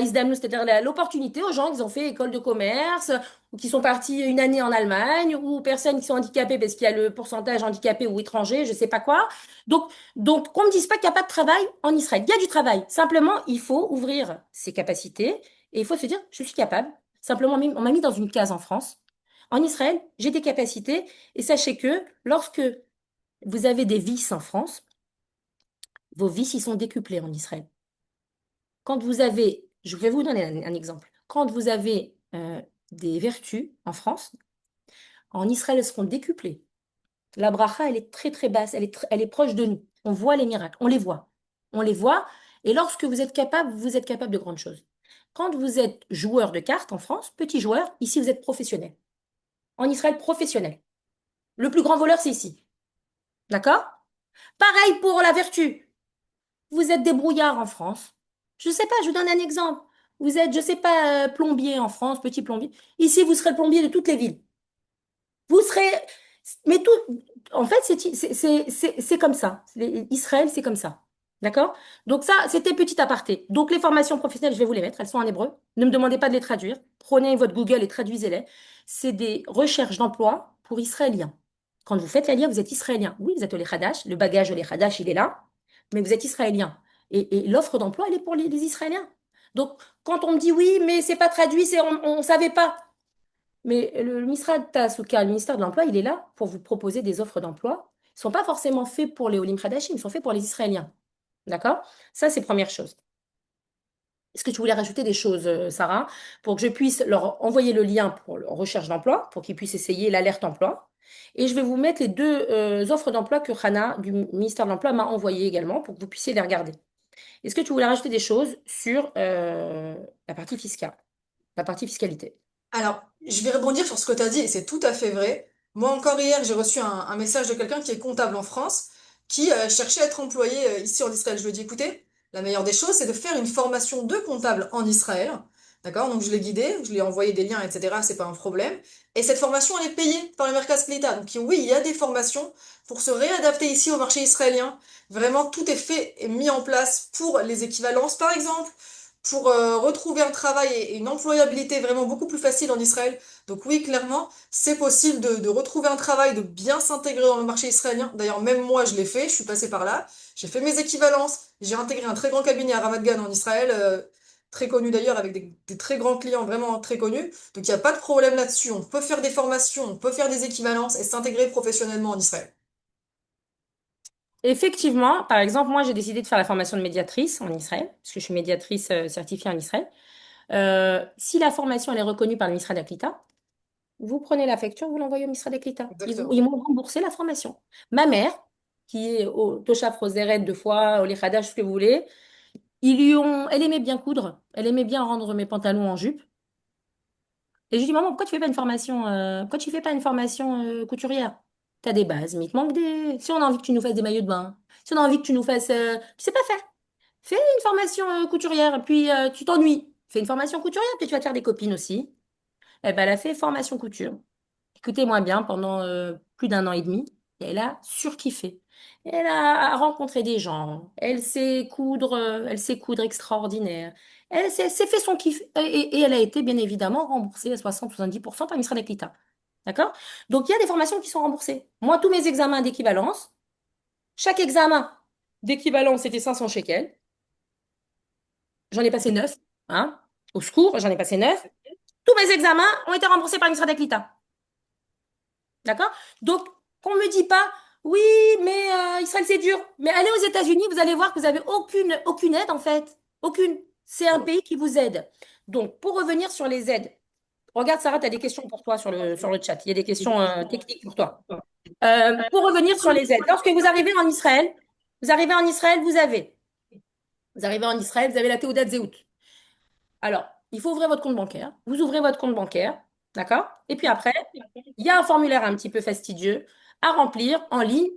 Isdamnou, c'est-à-dire l'opportunité aux gens qui ont fait école de commerce, ou qui sont partis une année en Allemagne, ou personnes qui sont handicapées parce qu'il y a le pourcentage handicapé ou étranger, je sais pas quoi. Donc, qu'on ne me dise pas qu'il n'y a pas de travail en Israël. Il y a du travail. Simplement, il faut ouvrir ses capacités et il faut se dire, je suis capable. Simplement, on m'a mis dans une case en France. En Israël, j'ai des capacités et sachez que lorsque vous avez des vices en France, vos vices, ils sont décuplés en Israël. Quand vous avez, je vais vous donner un exemple. Quand vous avez des vertus en France, en Israël, elles seront décuplées. La bracha, elle est très très basse, elle est proche de nous. On voit les miracles, on les voit. On les voit. Et lorsque vous êtes capable de grandes choses. Quand vous êtes joueur de cartes en France, petit joueur, ici vous êtes professionnel. En Israël, professionnel. Le plus grand voleur, c'est ici. D'accord? Pareil pour la vertu. Vous êtes débrouillard en France. Je ne sais pas, je vous donne un exemple. Vous êtes, je ne sais pas, plombier en France, petit plombier. Ici, vous serez le plombier de toutes les villes. Vous serez. Mais tout. En fait, c'est comme ça. Israël, c'est comme ça. D'accord? Donc, ça, c'était petit aparté. Donc, les formations professionnelles, je vais vous les mettre. Elles sont en hébreu. Ne me demandez pas de les traduire. Prenez votre Google et traduisez-les. C'est des recherches d'emploi pour Israéliens. Quand vous faites la lire, vous êtes Israélien. Oui, vous êtes au Hadash. Le bagage au Hadash, il est là. Mais vous êtes Israélien. Et l'offre d'emploi, elle est pour les Israéliens. Donc, quand on me dit oui, mais c'est pas traduit, on ne savait pas. Mais le Misrad Tasuka, le ministère de l'Emploi, il est là pour vous proposer des offres d'emploi. Ils ne sont pas forcément faits pour les Olim Hadashim, ils sont faits pour les Israéliens. D'accord? Ça, c'est première chose. Est-ce que tu voulais rajouter des choses, Sarah, pour que je puisse leur envoyer le lien pour leur recherche d'emploi, pour qu'ils puissent essayer l'alerte emploi? Et je vais vous mettre les deux offres d'emploi que Hana du ministère de l'Emploi m'a envoyées également pour que vous puissiez les regarder. Est-ce que tu voulais rajouter des choses sur la partie fiscale, la partie fiscalité? Alors, je vais rebondir sur ce que tu as dit, et c'est tout à fait vrai. Moi encore hier, j'ai reçu un message de quelqu'un qui est comptable en France, qui cherchait à être employé ici en Israël. Je lui ai dit, écoutez, la meilleure des choses, c'est de faire une formation de comptable en Israël. D'accord? Donc je l'ai guidé, je lui ai envoyé des liens, etc. C'est pas un problème. Et cette formation, elle est payée par le Merkaz Klita. Donc oui, il y a des formations pour se réadapter ici au marché israélien. Vraiment, tout est fait et mis en place pour les équivalences, par exemple, pour retrouver un travail et une employabilité vraiment beaucoup plus facile en Israël. Donc oui, clairement, c'est possible de retrouver un travail, de bien s'intégrer dans le marché israélien. D'ailleurs, même moi, je l'ai fait, je suis passée par là. J'ai fait mes équivalences, j'ai intégré un très grand cabinet à Ramat Gan en Israël, très connu d'ailleurs, avec des très grands clients vraiment très connus. Donc il n'y a pas de problème là-dessus. On peut faire des formations, on peut faire des équivalences et s'intégrer professionnellement en Israël. Effectivement, par exemple, moi j'ai décidé de faire la formation de médiatrice en Israël, parce que je suis médiatrice certifiée en Israël. Si la formation elle est reconnue par le ministère d'Aklita, vous prenez la facture, vous l'envoyez au ministère d'Aklita. Ils Exactement. m'ont remboursé la formation. Ma mère, qui est au Tosha Frozeret deux fois, au Lechadash, ce que vous voulez, elle aimait bien coudre, elle aimait bien rendre mes pantalons en jupe. Et je lui dis, maman, pourquoi tu fais pas une formation couturière? T'as des bases, mais il te manque des. Si on a envie que tu nous fasses des maillots de bain, si on a envie que tu nous fasses. Tu sais pas faire. Fais une formation couturière, puis tu t'ennuies. Fais une formation couturière, puis tu vas te faire des copines aussi. Eh ben, elle a fait formation couture. Écoutez-moi bien, pendant plus d'un an et demi, et elle a surkiffé. Elle a rencontré des gens, elle sait coudre extraordinaire. Elle s'est fait son kiff et elle a été bien évidemment remboursée à 60-70% par l'Israël Eklita. D'accord? Donc il y a des formations qui sont remboursées. Moi, tous mes examens d'équivalence, chaque examen d'équivalence c'était 500 shekels. J'en ai passé 9, hein? Au secours, j'en ai passé 9. Tous mes examens ont été remboursés par l'Israël Eklita. D'accord? Donc, qu'on ne me dit pas, oui, mais Israël, c'est dur. Mais allez aux États-Unis, vous allez voir que vous n'avez aucune aide, en fait. Aucune. C'est un pays qui vous aide. Donc, pour revenir sur les aides, regarde, Sarah, tu as des questions pour toi sur le chat. Il y a des questions techniques pour toi. Pour revenir sur les aides, lorsque vous arrivez en Israël, vous avez la Théodat Zéhout. Alors, il faut ouvrir votre compte bancaire. Vous ouvrez votre compte bancaire, d'accord? Et puis après, il y a un formulaire un petit peu fastidieux à remplir en ligne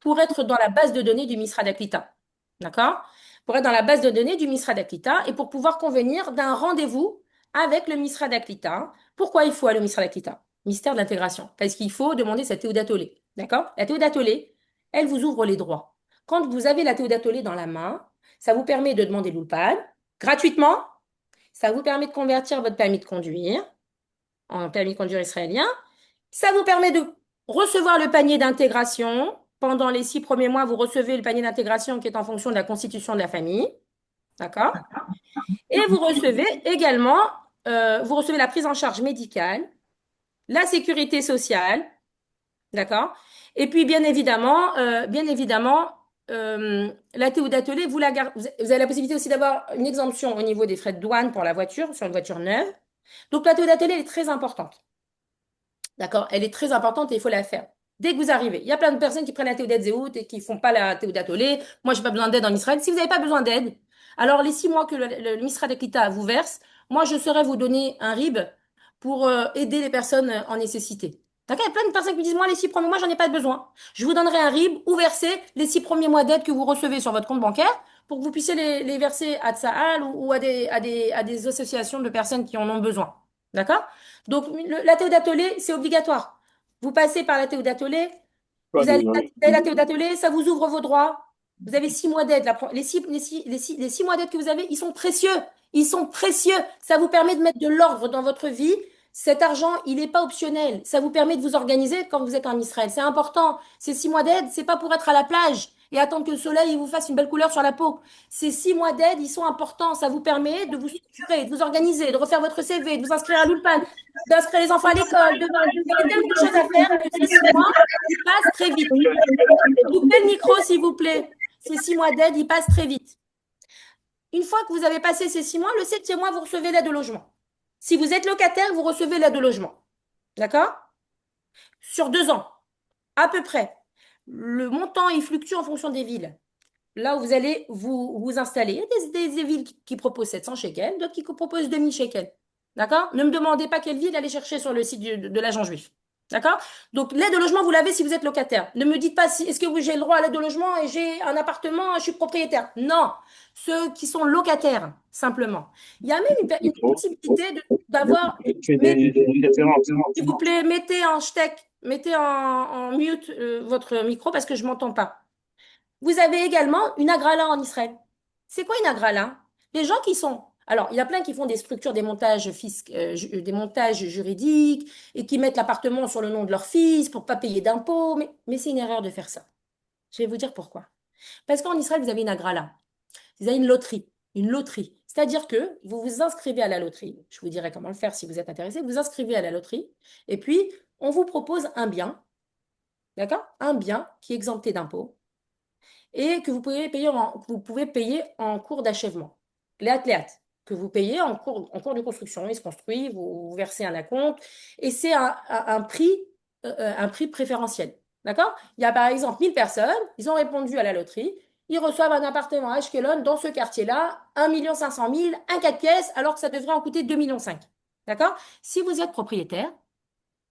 pour être dans la base de données du MISRA d'Aklita. D'accord? Pour être dans la base de données du MISRA d'Aklita et pour pouvoir convenir d'un rendez-vous avec le MISRA d'Aklita. Pourquoi il faut aller au MISRA d'Aklita? Ministère de l'intégration. Parce qu'il faut demander sa Théodat Olé. D'accord? La Théodat Olé, elle vous ouvre les droits. Quand vous avez la Théodat Olé dans la main, Ça vous permet de demander l'ULPAN gratuitement. Ça vous permet de convertir votre permis de conduire en permis de conduire israélien. Ça vous permet de recevoir le panier d'intégration. Pendant les 6 premiers mois, vous recevez le panier d'intégration qui est en fonction de la constitution de la famille. D'accord? Et vous recevez également, vous recevez la prise en charge médicale, la sécurité sociale. D'accord? Et puis, la TO d'atelier, vous avez la possibilité aussi d'avoir une exemption au niveau des frais de douane pour la voiture, sur une voiture neuve. Donc, la TO d'atelier est très importante. D'accord? Elle est très importante et il faut la faire. Dès que vous arrivez, il y a plein de personnes qui prennent la Théodat Zéhout et qui ne font pas la Théodat Olé. Moi, je n'ai pas besoin d'aide en Israël. Si vous n'avez pas besoin d'aide, alors les 6 mois que le Misra Klita vous verse, moi, je saurais vous donner un RIB pour aider les personnes en nécessité. D'accord? Il y a plein de personnes qui me disent, moi, les 6 premiers mois, j'en ai pas besoin. Je vous donnerai un RIB où verser les 6 premiers mois d'aide que vous recevez sur votre compte bancaire pour que vous puissiez les verser à Tsahal ou à des associations de personnes qui en ont besoin. D'accord? Donc, la Théo d'atelier, c'est obligatoire. Vous passez par la Théo d'atelier, vous avez la Théo d'atelier, ça vous ouvre vos droits. Vous avez 6 mois d'aide. Les six mois d'aide que vous avez, ils sont précieux. Ils sont précieux. Ça vous permet de mettre de l'ordre dans votre vie. Cet argent, il n'est pas optionnel. Ça vous permet de vous organiser quand vous êtes en Israël. C'est important. Ces 6 mois d'aide, c'est pas pour être à la plage et attendre que le soleil il vous fasse une belle couleur sur la peau. Ces 6 mois d'aide, ils sont importants. Ça vous permet de vous structurer, de vous organiser, de refaire votre CV, de vous inscrire à l'ULPAN, d'inscrire les enfants à l'école. Vous avez tellement de choses à faire que ces 6 mois, ils passent très vite. Coupez le micro, s'il vous plaît. Ces 6 mois d'aide, ils passent très vite. Une fois que vous avez passé ces 6 mois, le 7e mois, vous recevez l'aide au logement. Si vous êtes locataire, vous recevez l'aide au logement. D'accord? Sur 2 ans, à peu près. Le montant, il fluctue en fonction des villes. Là où vous allez vous installer. Il y a des villes qui proposent 700 shekels, d'autres qui proposent 2000 shekels. D'accord? Ne me demandez pas quelle ville aller chercher sur le site de l'agent juif. D'accord? Donc, l'aide au logement, vous l'avez si vous êtes locataire. Ne me dites pas si est-ce que j'ai le droit à l'aide au logement et j'ai un appartement, je suis propriétaire. Non. Ceux qui sont locataires, simplement. Il y a même une possibilité d'avoir. S'il vous plaît, mettez en steck, mettez en mute votre micro parce que je ne m'entends pas. Vous avez également une agrala en Israël. C'est quoi une agrala? Les gens qui sont... Alors, il y a plein qui font des structures, des montages juridiques et qui mettent l'appartement sur le nom de leur fils pour ne pas payer d'impôts. Mais c'est une erreur de faire ça. Je vais vous dire pourquoi. Parce qu'en Israël, vous avez une agrala. Vous avez une loterie. Une loterie. C'est-à-dire que vous vous inscrivez à la loterie. Je vous dirai comment le faire si vous êtes intéressé. Vous vous inscrivez à la loterie. Et puis, on vous propose un bien. D'accord? Un bien qui est exempté d'impôts et que vous pouvez payer en cours d'achèvement. Léat, que vous payez en cours de construction. Il se construit, vous versez un acompte, et c'est un prix préférentiel. D'accord? Il y a par exemple 1000 personnes, ils ont répondu à la loterie, ils reçoivent un appartement à Ashkelon dans ce quartier-là, 1 500 000, un 4 pièces, alors que ça devrait en coûter 2,5 millions. D'accord? Si vous êtes propriétaire,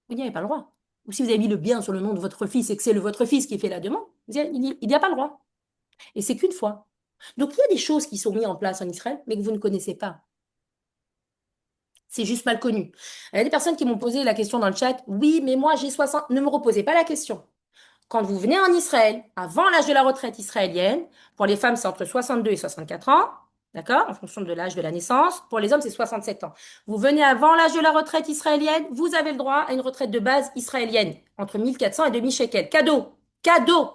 vous n'y avez pas le droit. Ou si vous avez mis le bien sur le nom de votre fils et que c'est votre fils qui fait la demande, il n'y a pas le droit. Et c'est qu'une fois. Donc, il y a des choses qui sont mises en place en Israël, mais que vous ne connaissez pas. C'est juste mal connu. Il y a des personnes qui m'ont posé la question dans le chat. Oui, mais moi, j'ai 60. Ne me reposez pas la question. Quand vous venez en Israël, avant l'âge de la retraite israélienne, pour les femmes, c'est entre 62 et 64 ans. D'accord? En fonction de l'âge de la naissance. Pour les hommes, c'est 67 ans. Vous venez avant l'âge de la retraite israélienne, vous avez le droit à une retraite de base israélienne, entre 1400 et 2000 shekels. Cadeau! Cadeau!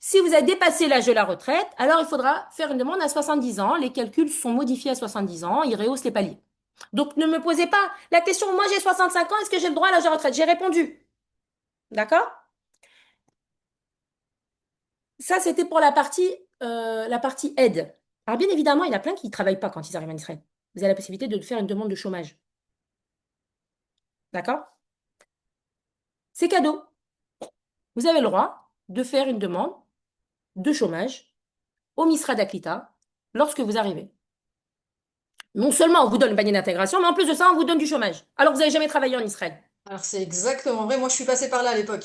Si vous avez dépassé l'âge de la retraite, alors il faudra faire une demande à 70 ans. Les calculs sont modifiés à 70 ans. Ils rehaussent les paliers. Donc, ne me posez pas la question, moi j'ai 65 ans, est-ce que j'ai le droit à l'âge de la retraite? J'ai répondu. D'accord? Ça, c'était pour la partie aide. Alors, bien évidemment, il y en a plein qui ne travaillent pas quand ils arrivent en Israël. Vous avez la possibilité de faire une demande de chômage. D'accord? C'est cadeau. Vous avez le droit de faire une demande de chômage au Misra d'Aklita lorsque vous arrivez. Non seulement on vous donne le panier d'intégration, mais en plus de ça, on vous donne du chômage. Alors que vous n'avez jamais travaillé en Israël. Alors c'est exactement vrai, moi je suis passée par là à l'époque.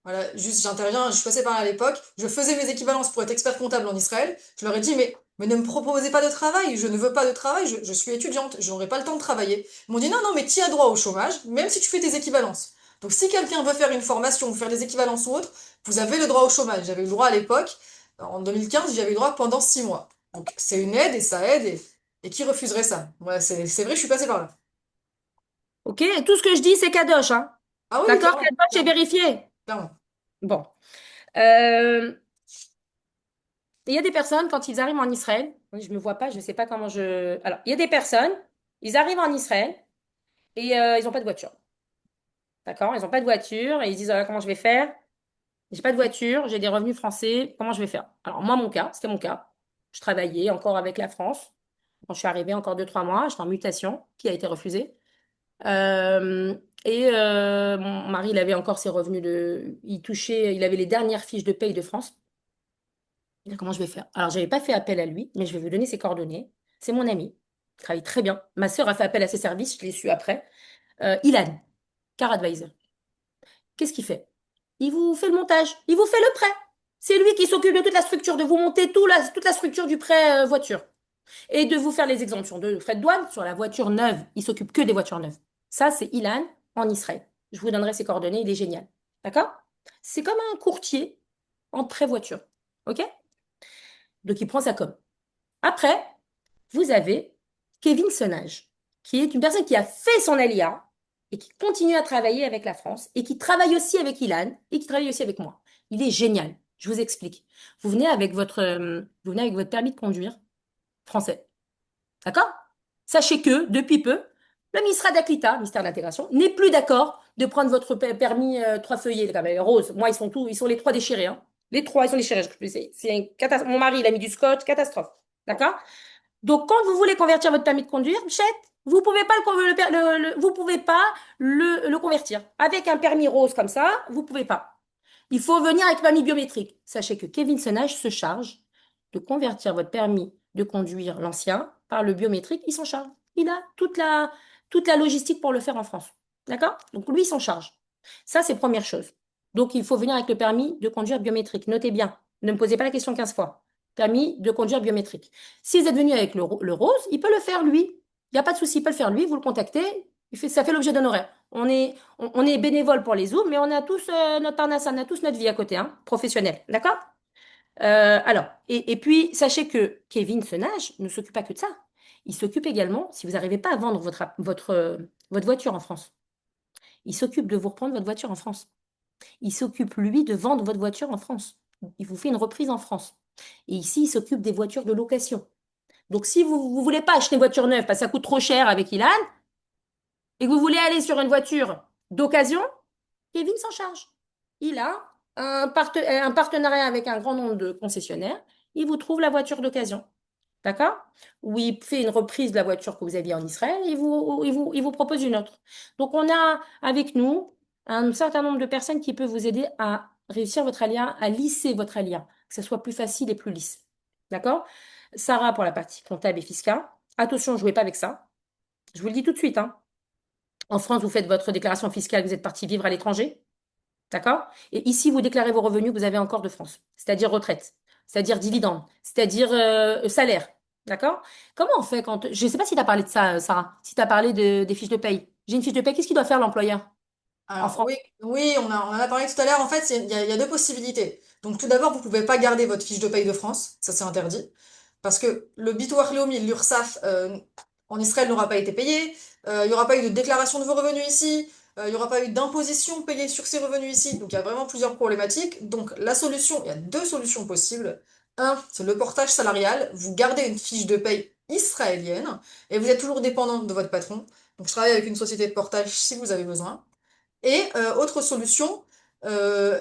Voilà, juste j'interviens, je suis passée par là à l'époque, je faisais mes équivalences pour être expert comptable en Israël, je leur ai dit mais ne me proposez pas de travail, je ne veux pas de travail, je suis étudiante, je n'aurai pas le temps de travailler. Ils m'ont dit non, non, mais tu as droit au chômage, même si tu fais tes équivalences. Donc si quelqu'un veut faire une formation ou faire des équivalences ou autre, vous avez le droit au chômage. J'avais le droit à l'époque, en 2015, j'avais le droit pendant 6 mois. Donc, c'est une aide et ça aide. Et qui refuserait ça? Ouais, c'est vrai, je suis passée par là. Ok? Et tout ce que je dis, c'est Kadosh, hein? Ah oui, oui, D'accord? clairement, Kadosh est clairement, vérifié. clairement. Bon. Euh, il y a des personnes, quand ils arrivent en Israël, oui, je ne me vois pas, je ne sais pas comment je. Alors, il y a des personnes, ils arrivent en Israël et ils n'ont pas de voiture. D'accord? Ils n'ont pas de voiture et ils se disent, ah, comment je vais faire? J'ai pas de voiture, j'ai des revenus français, comment je vais faire? Alors, moi, mon cas, c'était mon cas. Je travaillais encore avec la France. Quand je suis arrivée, encore 2, 3 mois, j'étais en mutation, qui a été refusée. Euh, mon mari, il avait encore ses revenus de. Il touchait, il avait les dernières fiches de paye de France. Il dit, comment je vais faire? Alors, je n'avais pas fait appel à lui, mais je vais vous donner ses coordonnées. C'est mon ami. Il travaille très bien. Ma sœur a fait appel à ses services, je l'ai su après. Ilan, Car Advisor. Qu'est-ce qu'il fait? Il vous fait le montage, il vous fait le prêt. C'est lui qui s'occupe de toute la structure, de vous monter toute la structure du prêt voiture et de vous faire les exemptions de frais de douane sur la voiture neuve. Il s'occupe que des voitures neuves. Ça, c'est Ilan en Israël. Je vous donnerai ses coordonnées, il est génial. D'accord? C'est comme un courtier en prêt voiture. OK? Donc, il prend sa com. Après, vous avez Kevin Sonnage, qui est une personne qui a fait son ALIA et qui continue à travailler avec la France et qui travaille aussi avec Ilan et qui travaille aussi avec moi. Il est génial. Je vous explique. Vous venez avec votre permis de conduire français. D'accord? Sachez que, depuis peu, le ministère d'Aklita, ministère de l'Intégration, n'est plus d'accord de prendre votre permis 3 feuillets, les roses. Moi, ils sont les trois déchirés, hein. Les trois, ils sont déchirés. C'est une catastrophe. Mon mari, il a mis du scotch, catastrophe. D'accord? Donc, quand vous voulez convertir votre permis de conduire, Bichette, vous pouvez pas vous pouvez pas le convertir. Avec un permis rose comme ça, vous pouvez pas. Il faut venir avec permis biométrique. Sachez que Kevin Senage se charge de convertir votre permis de conduire l'ancien par le biométrique. Il s'en charge. Il a toute la logistique pour le faire en France. D'accord? Donc, lui, il s'en charge. Ça, c'est première chose. Donc, il faut venir avec le permis de conduire biométrique. Notez bien. Ne me posez pas la question 15 fois. Permis de conduire biométrique. Si vous êtes venu avec le rose, il peut le faire lui. Il n'y a pas de souci, il peut le faire lui. Vous le contactez. Ça fait l'objet d'un horaire. On est bénévole pour les Zooms, mais on a tous notre parnasse, on a tous notre vie à côté, hein, professionnelle. D'accord? Et puis, sachez que Kevin Senage ne s'occupe pas que de ça. Il s'occupe également, si vous n'arrivez pas à vendre votre voiture en France, il s'occupe de vous reprendre votre voiture en France. Il s'occupe, lui, de vendre votre voiture en France. Il vous fait une reprise en France. Et ici, il s'occupe des voitures de location. Donc, si vous ne voulez pas acheter une voiture neuve parce que ça coûte trop cher avec Ilan, et que vous voulez aller sur une voiture d'occasion, Kevin s'en charge. Il a un partenariat avec un grand nombre de concessionnaires. Il vous trouve la voiture d'occasion. D'accord? Où il fait une reprise de la voiture que vous aviez en Israël et il vous propose une autre. Donc, on a avec nous un certain nombre de personnes qui peuvent vous aider à réussir votre alien, à lisser votre alien, que ce soit plus facile et plus lisse. D'accord? Sarah pour la partie comptable et fiscale. Attention, ne jouez pas avec ça. Je vous le dis tout de suite, hein. En France, vous faites votre déclaration fiscale, vous êtes parti vivre à l'étranger. D'accord? Et ici, vous déclarez vos revenus que vous avez encore de France, c'est-à-dire retraite, c'est-à-dire dividende, c'est-à-dire salaire. D'accord? Comment on fait quand. Je ne sais pas si tu as parlé de ça, Sarah, si tu as parlé des fiches de paye. J'ai une fiche de paye, qu'est-ce qu'il doit faire l'employeur en Alors France? oui, oui, on en a parlé tout à l'heure. En fait, il y a deux possibilités. Donc tout d'abord, vous pouvez pas garder votre fiche de paye de France, ça c'est interdit, parce que le Bitoire Leumi, l'URSSAF en Israël n'aura pas été payé, il y aura pas eu de déclaration de vos revenus ici, il y aura pas eu d'imposition payée sur ces revenus ici. Donc il y a vraiment plusieurs problématiques. Donc la solution, il y a deux solutions possibles. Un, c'est le portage salarial. Vous gardez une fiche de paye israélienne et vous êtes toujours dépendant de votre patron. Donc je travaille avec une société de portage si vous avez besoin. Et autre solution, euh,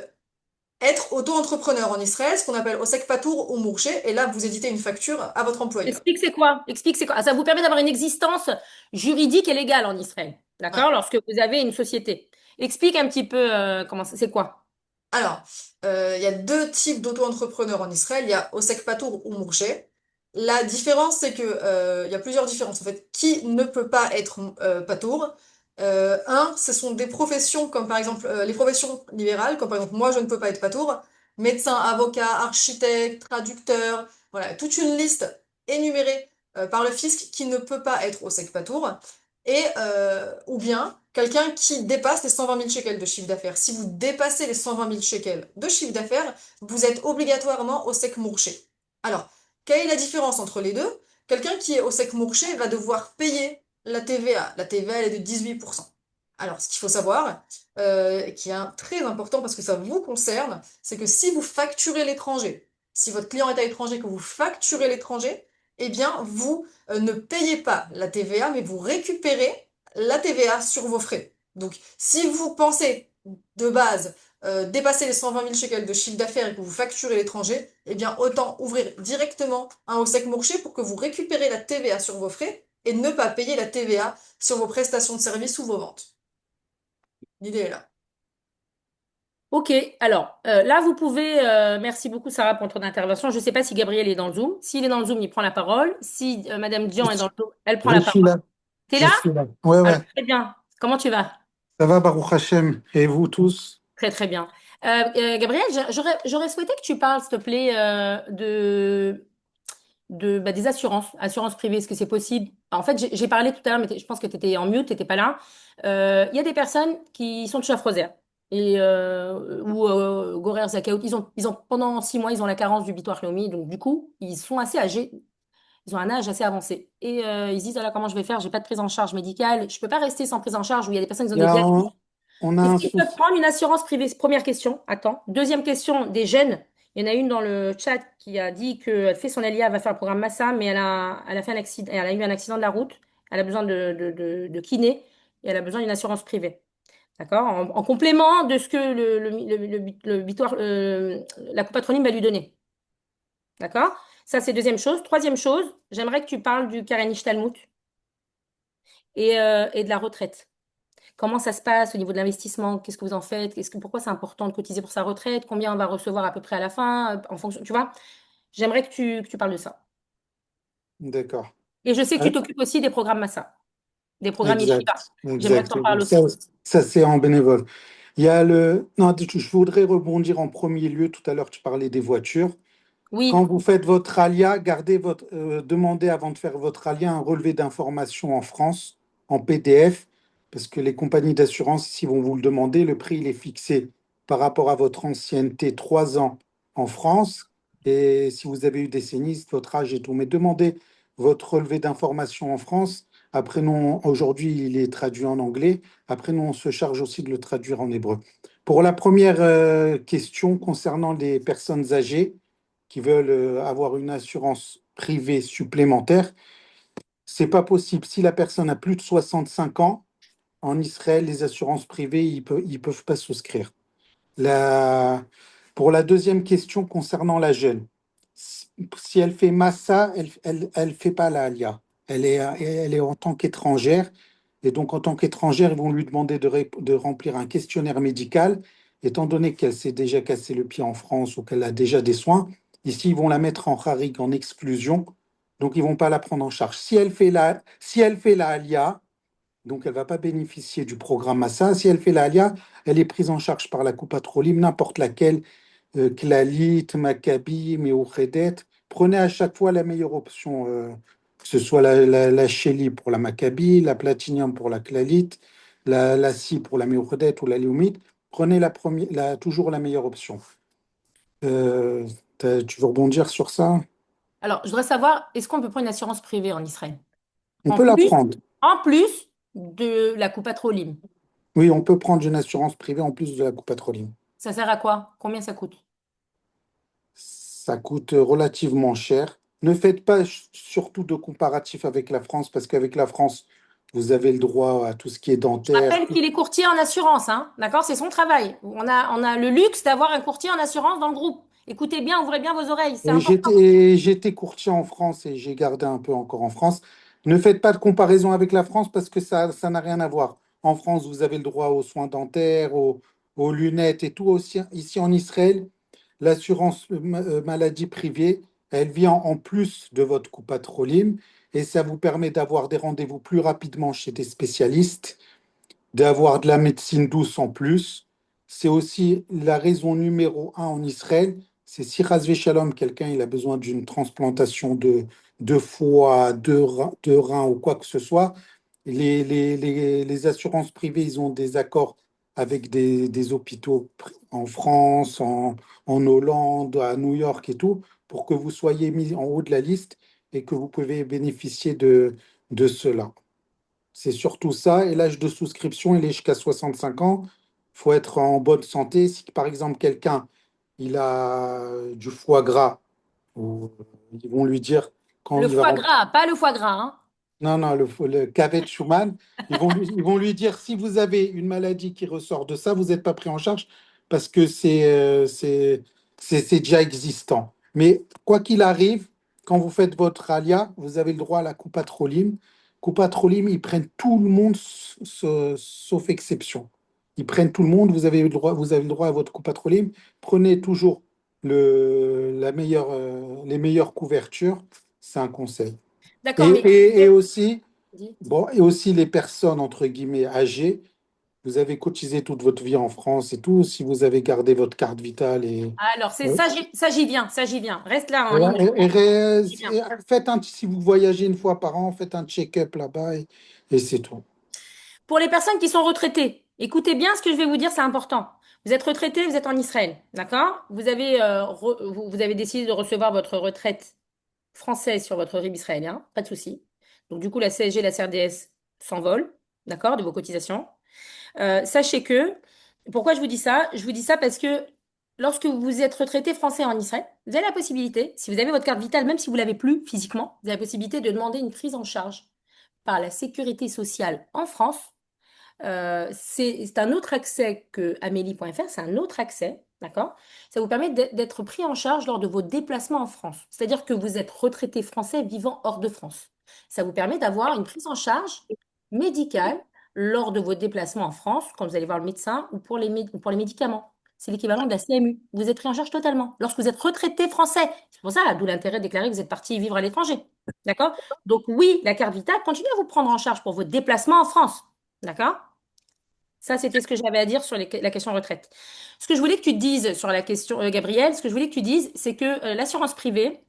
être auto-entrepreneur en Israël, ce qu'on appelle Osek Patour ou Mourché, et là, vous éditez une facture à votre employeur. Explique c'est quoi? Explique c'est quoi? Ah, ça vous permet d'avoir une existence juridique et légale en Israël. Ouais. D'accord? Lorsque vous avez une société. Explique un petit peu comment c'est quoi? Alors, il y a deux types d'auto-entrepreneurs en Israël. Il y a Osek Patour ou Mourché. La différence, c'est que il y a plusieurs différences. En fait, qui ne peut pas être Patour? Un, ce sont des professions comme par exemple les professions libérales, comme par exemple moi, je ne peux pas être Patour. Médecin, avocat, architecte, traducteur, voilà, toute une liste énumérée par le fisc qui ne peut pas être Osek Patour. Et ou bien quelqu'un qui dépasse les 120 000 shekels de chiffre d'affaires. Si vous dépassez les 120 000 shekels de chiffre d'affaires, vous êtes obligatoirement au sec mourché. Alors, Quelle est la différence entre les deux? Quelqu'un qui est au sec mourché va devoir payer la TVA. La TVA, elle est de 18%. Alors, ce qu'il faut savoir, qui est très important parce que ça vous concerne, c'est que si vous facturez l'étranger, si votre client est à l'étranger, que vous facturez l'étranger, eh bien, vous ne payez pas la TVA, mais vous récupérez la TVA sur vos frais. Donc, si vous pensez de base dépasser les 120 000 shekels de chiffre d'affaires et que vous facturez l'étranger, eh bien, autant ouvrir directement un OSEC Mourché pour que vous récupérez la TVA sur vos frais et ne pas payer la TVA sur vos prestations de services ou vos ventes. L'idée est là. Ok, alors là, vous pouvez, merci beaucoup Sarah pour ton intervention. Je ne sais pas si Gabriel est dans le Zoom. S'il est dans le Zoom, il prend la parole. Si Madame Je Dian est dans suis le Zoom, elle prend je la suis parole. là. T'es Je là? suis là. Ouais, Alors, ouais. très bien. Comment tu vas? Ça va, Baruch Hashem. Et vous tous? Très, très bien. Gabriel, j'aurais souhaité que tu parles, s'il te plaît, des assurances, assurances privées. Est-ce que c'est possible? En fait, j'ai parlé tout à l'heure, mais je pense que tu étais en mute, tu n'étais pas là. Il y a des personnes qui sont touchées à Frozer ou Gorer Zakaout. Ils ont, pendant 6 mois, ils ont la carence du Bitoire Leumi. Donc, du coup, ils sont assez âgés. Ils ont un âge assez avancé. Et ils se disent, ah là, comment je vais faire? J'ai pas de prise en charge médicale. Je peux pas rester sans prise en charge. Où il y a des personnes qui ont Il y des a diagnostics. on a Est-ce un qu'ils peuvent souci. prendre une assurance privée? Première question. Attends. Deuxième question, des jeunes. Il y en a une dans le chat qui a dit qu'elle fait son LIA, elle va faire le programme Massa, mais elle a fait un accident, elle a eu un accident de la route. Elle a besoin de kiné et elle a besoin d'une assurance privée. D'accord? En complément de ce que la copatronyme va lui donner. D'accord? Ça, c'est deuxième chose. Troisième chose, j'aimerais que tu parles du Karenisch Talmud et de la retraite. Comment ça se passe au niveau de l'investissement? Qu'est-ce que vous en faites? Pourquoi c'est important de cotiser pour sa retraite? Combien on va recevoir à peu près à la fin? En fonction, tu vois? J'aimerais que tu parles de ça. D'accord. Et je sais que tu Ouais, t'occupes aussi des programmes Massa, des programmes Yeshiva. exact. J'aimerais que Exact. tu en parles Ça, aussi. ça c'est en bénévole. Il y a le. Non, je voudrais rebondir en premier lieu. Tout à l'heure, tu parlais des voitures. Quand Oui, vous faites votre alia, demandez avant de faire votre alia un relevé d'information en France, en PDF, parce que les compagnies d'assurance, ici, vont vous le demander. Le prix, il est fixé par rapport à votre ancienneté, 3 ans en France. Et si vous avez eu des sénismes, votre âge et tout. Mais demandez votre relevé d'information en France. Après, nous, aujourd'hui, il est traduit en anglais. Après, nous, on se charge aussi de le traduire en hébreu. Pour la première question concernant les personnes âgées, qui veulent avoir une assurance privée supplémentaire, c'est pas possible. Si la personne a plus de 65 ans, en Israël, les assurances privées, ils peuvent pas souscrire. La- Pour la deuxième question concernant la jeune, si elle fait Massa, elle fait pas la Alia. Elle est en tant qu'étrangère. Et donc, en tant qu'étrangère, ils vont lui demander de remplir un questionnaire médical. Étant donné qu'elle s'est déjà cassé le pied en France ou qu'elle a déjà des soins, ici, ils vont la mettre en harig, en exclusion. Donc, ils vont pas la prendre en charge. Si elle fait la Alia, donc elle va pas bénéficier du programme Massa. Si elle fait la Alia, elle est prise en charge par la Coupa Trolim, n'importe laquelle, Clalit, Maccabi, Meouchedet. Prenez à chaque fois la meilleure option, que ce soit la Shelly pour la Maccabi, la Platinium pour la Clalit, la Si pour la Meouchedet ou la Léumite. Prenez toujours la meilleure option. Euh, Tu veux rebondir sur ça? alors je voudrais savoir, est-ce qu'on peut prendre une assurance privée en Israël? On En peut la plus, prendre. en plus de la coupe Patrolim. Oui, on peut prendre une assurance privée en plus de la Coupa Trolim. Ça sert à quoi? Combien ça coûte? Ça coûte relativement cher. Ne faites pas surtout de comparatif avec la France, parce qu'avec la France, vous avez le droit à tout ce qui est Je dentaire. rappelle qu'il est courtier en assurance, hein, d'accord? C'est son travail. On a le luxe d'avoir un courtier en assurance dans le groupe. Écoutez bien, ouvrez bien vos oreilles, c'est Et important. j'étais courtier en France et j'ai gardé un peu encore en France. Ne faites pas de comparaison avec la France parce que ça n'a rien à voir. En France, vous avez le droit aux soins dentaires, aux lunettes et tout. Aussi, ici en Israël, l'assurance maladie privée, elle vient en plus de votre coupa Trolim et ça vous permet d'avoir des rendez-vous plus rapidement chez des spécialistes, d'avoir de la médecine douce en plus. C'est aussi la raison numéro un en Israël. C'est si Razvé Shalom, quelqu'un il a besoin d'une transplantation de foie, de rein ou quoi que ce soit, les assurances privées, ils ont des accords avec des hôpitaux en France, en Hollande, à New York et tout. pour que vous soyez mis en haut de la liste et que vous pouvez bénéficier de cela. C'est surtout ça. Et l'âge de souscription, il est jusqu'à 65 ans. Il faut être en bonne santé. Si par exemple quelqu'un il a du foie gras, ou ils vont lui dire quand Le il va foie rentrer. gras, pas le foie gras, hein. Non, non, le cavet Schumann, ils vont lui dire si vous avez une maladie qui ressort de ça, vous n'êtes pas pris en charge parce que c'est déjà existant. Mais quoi qu'il arrive, quand vous faites votre alia, vous avez le droit à la Coupa Trolim. Coupa Trolim, ils prennent tout le monde sauf exception. Ils prennent tout le monde, vous avez le droit à votre Coupa Trolim. Prenez toujours les meilleures couvertures, c'est un conseil. Et, D'accord, mais et, et aussi, dis. bon, et aussi les personnes, entre guillemets, âgées, vous avez cotisé toute votre vie en France et tout, si vous avez gardé votre carte vitale Alors, c'est ouais. ça, ça j'y viens. Reste là en Et, ligne. et- J'y et- viens. et faites si vous voyagez une fois par an, faites un check-up là-bas et c'est tout. Pour les personnes qui sont retraitées, écoutez bien ce que je vais vous dire, c'est important. Vous êtes retraité, vous êtes en Israël, d'accord? Vous avez décidé de recevoir votre retraite française sur votre RIB israélien, pas de souci. Donc, du coup, la CSG et la CRDS s'envolent, d'accord, de vos cotisations. Sachez que, pourquoi je vous dis ça? Je vous dis ça parce que lorsque vous êtes retraité français en Israël, vous avez la possibilité, si vous avez votre carte vitale, même si vous l'avez plus physiquement, vous avez la possibilité de demander une prise en charge par la sécurité sociale en France. C'est un autre accès que Amélie.fr, c'est un autre accès, d'accord? Ça vous permet d'être pris en charge lors de vos déplacements en France. C'est-à-dire que vous êtes retraité français vivant hors de France. Ça vous permet d'avoir une prise en charge médicale lors de vos déplacements en France, quand vous allez voir le médecin ou ou pour les médicaments. C'est l'équivalent de la CMU. Vous êtes pris en charge totalement. Lorsque vous êtes retraité français, c'est pour ça, d'où l'intérêt de déclarer que vous êtes parti vivre à l'étranger. D'accord? Donc oui, la carte vitale continue à vous prendre en charge pour vos déplacements en France. D'accord? Ça, c'était ce que j'avais à dire sur la question retraite. Ce que je voulais que tu dises sur la question, Gabriel, ce que je voulais que tu dises, c'est que l'assurance privée,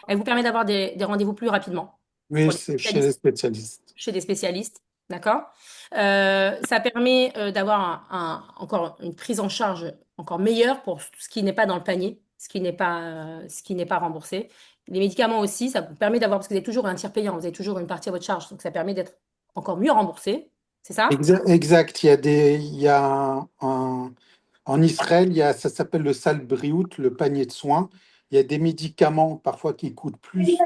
elle vous permet d'avoir des rendez-vous plus rapidement Oui, pour les c'est chez les spécialistes, spécialistes. chez des spécialistes. D'accord? Ça permet d'avoir encore une prise en charge encore meilleure pour ce qui n'est pas dans le panier, ce qui n'est pas remboursé. Les médicaments aussi, ça vous permet d'avoir, parce que vous avez toujours un tiers payant, vous avez toujours une partie à votre charge, donc ça permet d'être encore mieux remboursé. C'est ça? Exact. En Israël, ça s'appelle le sal briout, le panier de soins. Il y a des médicaments parfois qui coûtent plus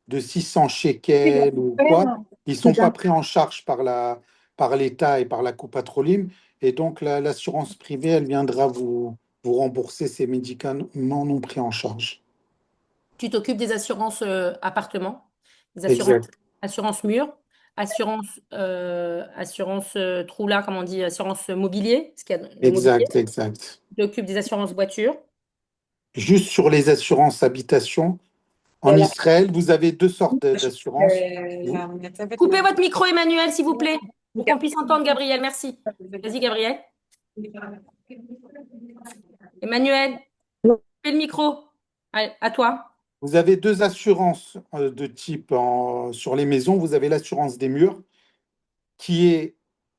de 600 shekels ou quoi. Ils ne sont pas pris en charge par l'État et par la Coupatrolim. Et donc, l'assurance privée, elle viendra vous rembourser ces médicaments non pris en charge. Tu t'occupes des assurances appartements, des Exact, assurances murs, assurance trou là, comme on dit, assurance mobilier, parce qu'il y a le mobilier. exact. Tu t'occupes des assurances voitures. Juste sur les assurances habitation, en Israël, vous avez deux sortes d'assurances. Coupez votre micro, Emmanuel, s'il vous plaît, pour qu'on puisse entendre Gabriel. Merci. Vas-y, Gabriel. Emmanuel, fais le micro. Allez, à toi. Vous avez deux assurances de type sur les maisons. Vous avez l'assurance des murs qui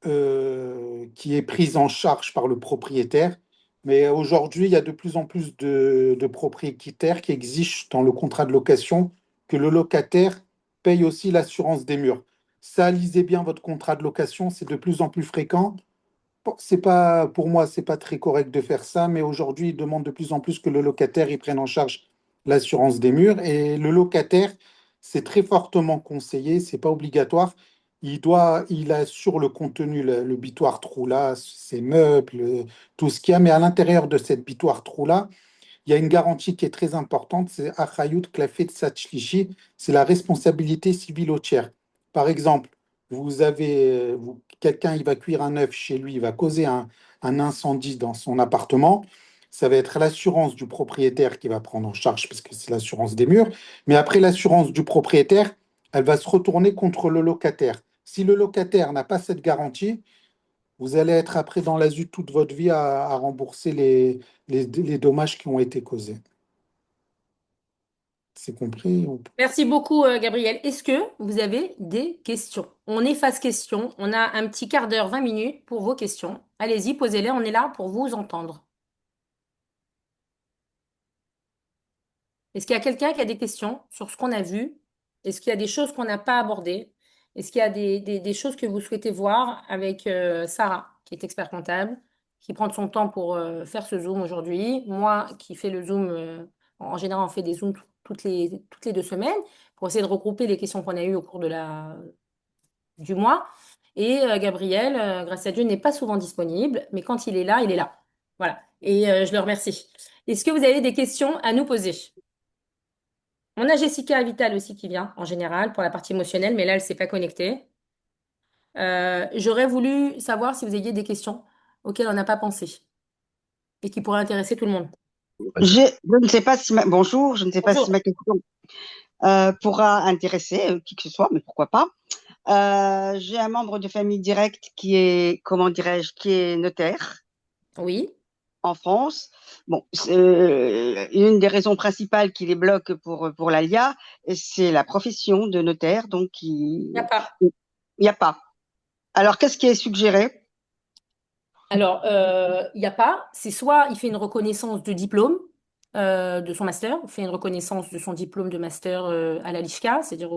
est prise en charge par le propriétaire. Mais aujourd'hui, il y a de plus en plus de propriétaires qui exigent dans le contrat de location que le locataire paye aussi l'assurance des murs. Ça, lisez bien votre contrat de location, c'est de plus en plus fréquent. Bon, c'est pas, pour moi, c'est pas très correct de faire ça, mais aujourd'hui, ils demandent de plus en plus que le locataire il prenne en charge l'assurance des murs. Et le locataire, c'est très fortement conseillé, c'est pas obligatoire. Il assure le contenu, le bitoire trou là, ses meubles, tout ce qu'il y a, mais à l'intérieur de cette bitoire trou là, il y a une garantie qui est très importante, c'est Achayut Klafet Tzatchlishi, c'est la responsabilité civile au tiers. Par exemple, quelqu'un il va cuire un œuf chez lui, il va causer un incendie dans son appartement. Ça va être l'assurance du propriétaire qui va prendre en charge, parce que c'est l'assurance des murs. Mais après, l'assurance du propriétaire, elle va se retourner contre le locataire. Si le locataire n'a pas cette garantie, vous allez être après dans la zut toute votre vie à rembourser les dommages qui ont été causés. C'est compris? Merci beaucoup, Gabriel. Est-ce que vous avez des questions? On est phase questions. On a un petit quart d'heure, 20 minutes pour vos questions. Allez-y, posez-les. On est là pour vous entendre. Est-ce qu'il y a quelqu'un qui a des questions sur ce qu'on a vu? Est-ce qu'il y a des choses qu'on n'a pas abordées? Est-ce qu'il y a des choses que vous souhaitez voir avec Sarah, qui est expert comptable, qui prend de son temps pour faire ce Zoom aujourd'hui? Moi, qui fais le Zoom, en général, on fait des Zooms toutes les 2 semaines pour essayer de regrouper les questions qu'on a eues au cours du mois. Et Gabriel, grâce à Dieu, n'est pas souvent disponible, mais quand il est là, il est là. Voilà. Et je le remercie. Est-ce que vous avez des questions à nous poser? On a Jessica Vital aussi qui vient, en général, pour la partie émotionnelle, mais là, elle ne s'est pas connectée. J'aurais voulu savoir si vous aviez des questions auxquelles on n'a pas pensé et qui pourraient intéresser tout le monde. Je ne sais pas si bonjour, je ne sais pas si Bonjour. ma question pourra intéresser qui que ce soit, mais pourquoi pas. J'ai un membre de famille directe qui est, comment dirais-je, qui est notaire Oui, en France. Bon, une des raisons principales qui les bloque pour l'ALIA, c'est la profession de notaire, donc il n'y a pas. il n'y a pas. Alors, qu'est-ce qui est suggéré? Alors, il n'y a pas. C'est soit il fait une reconnaissance de diplôme de son master, il fait une reconnaissance de son diplôme de master à la LIFCA, c'est-à-dire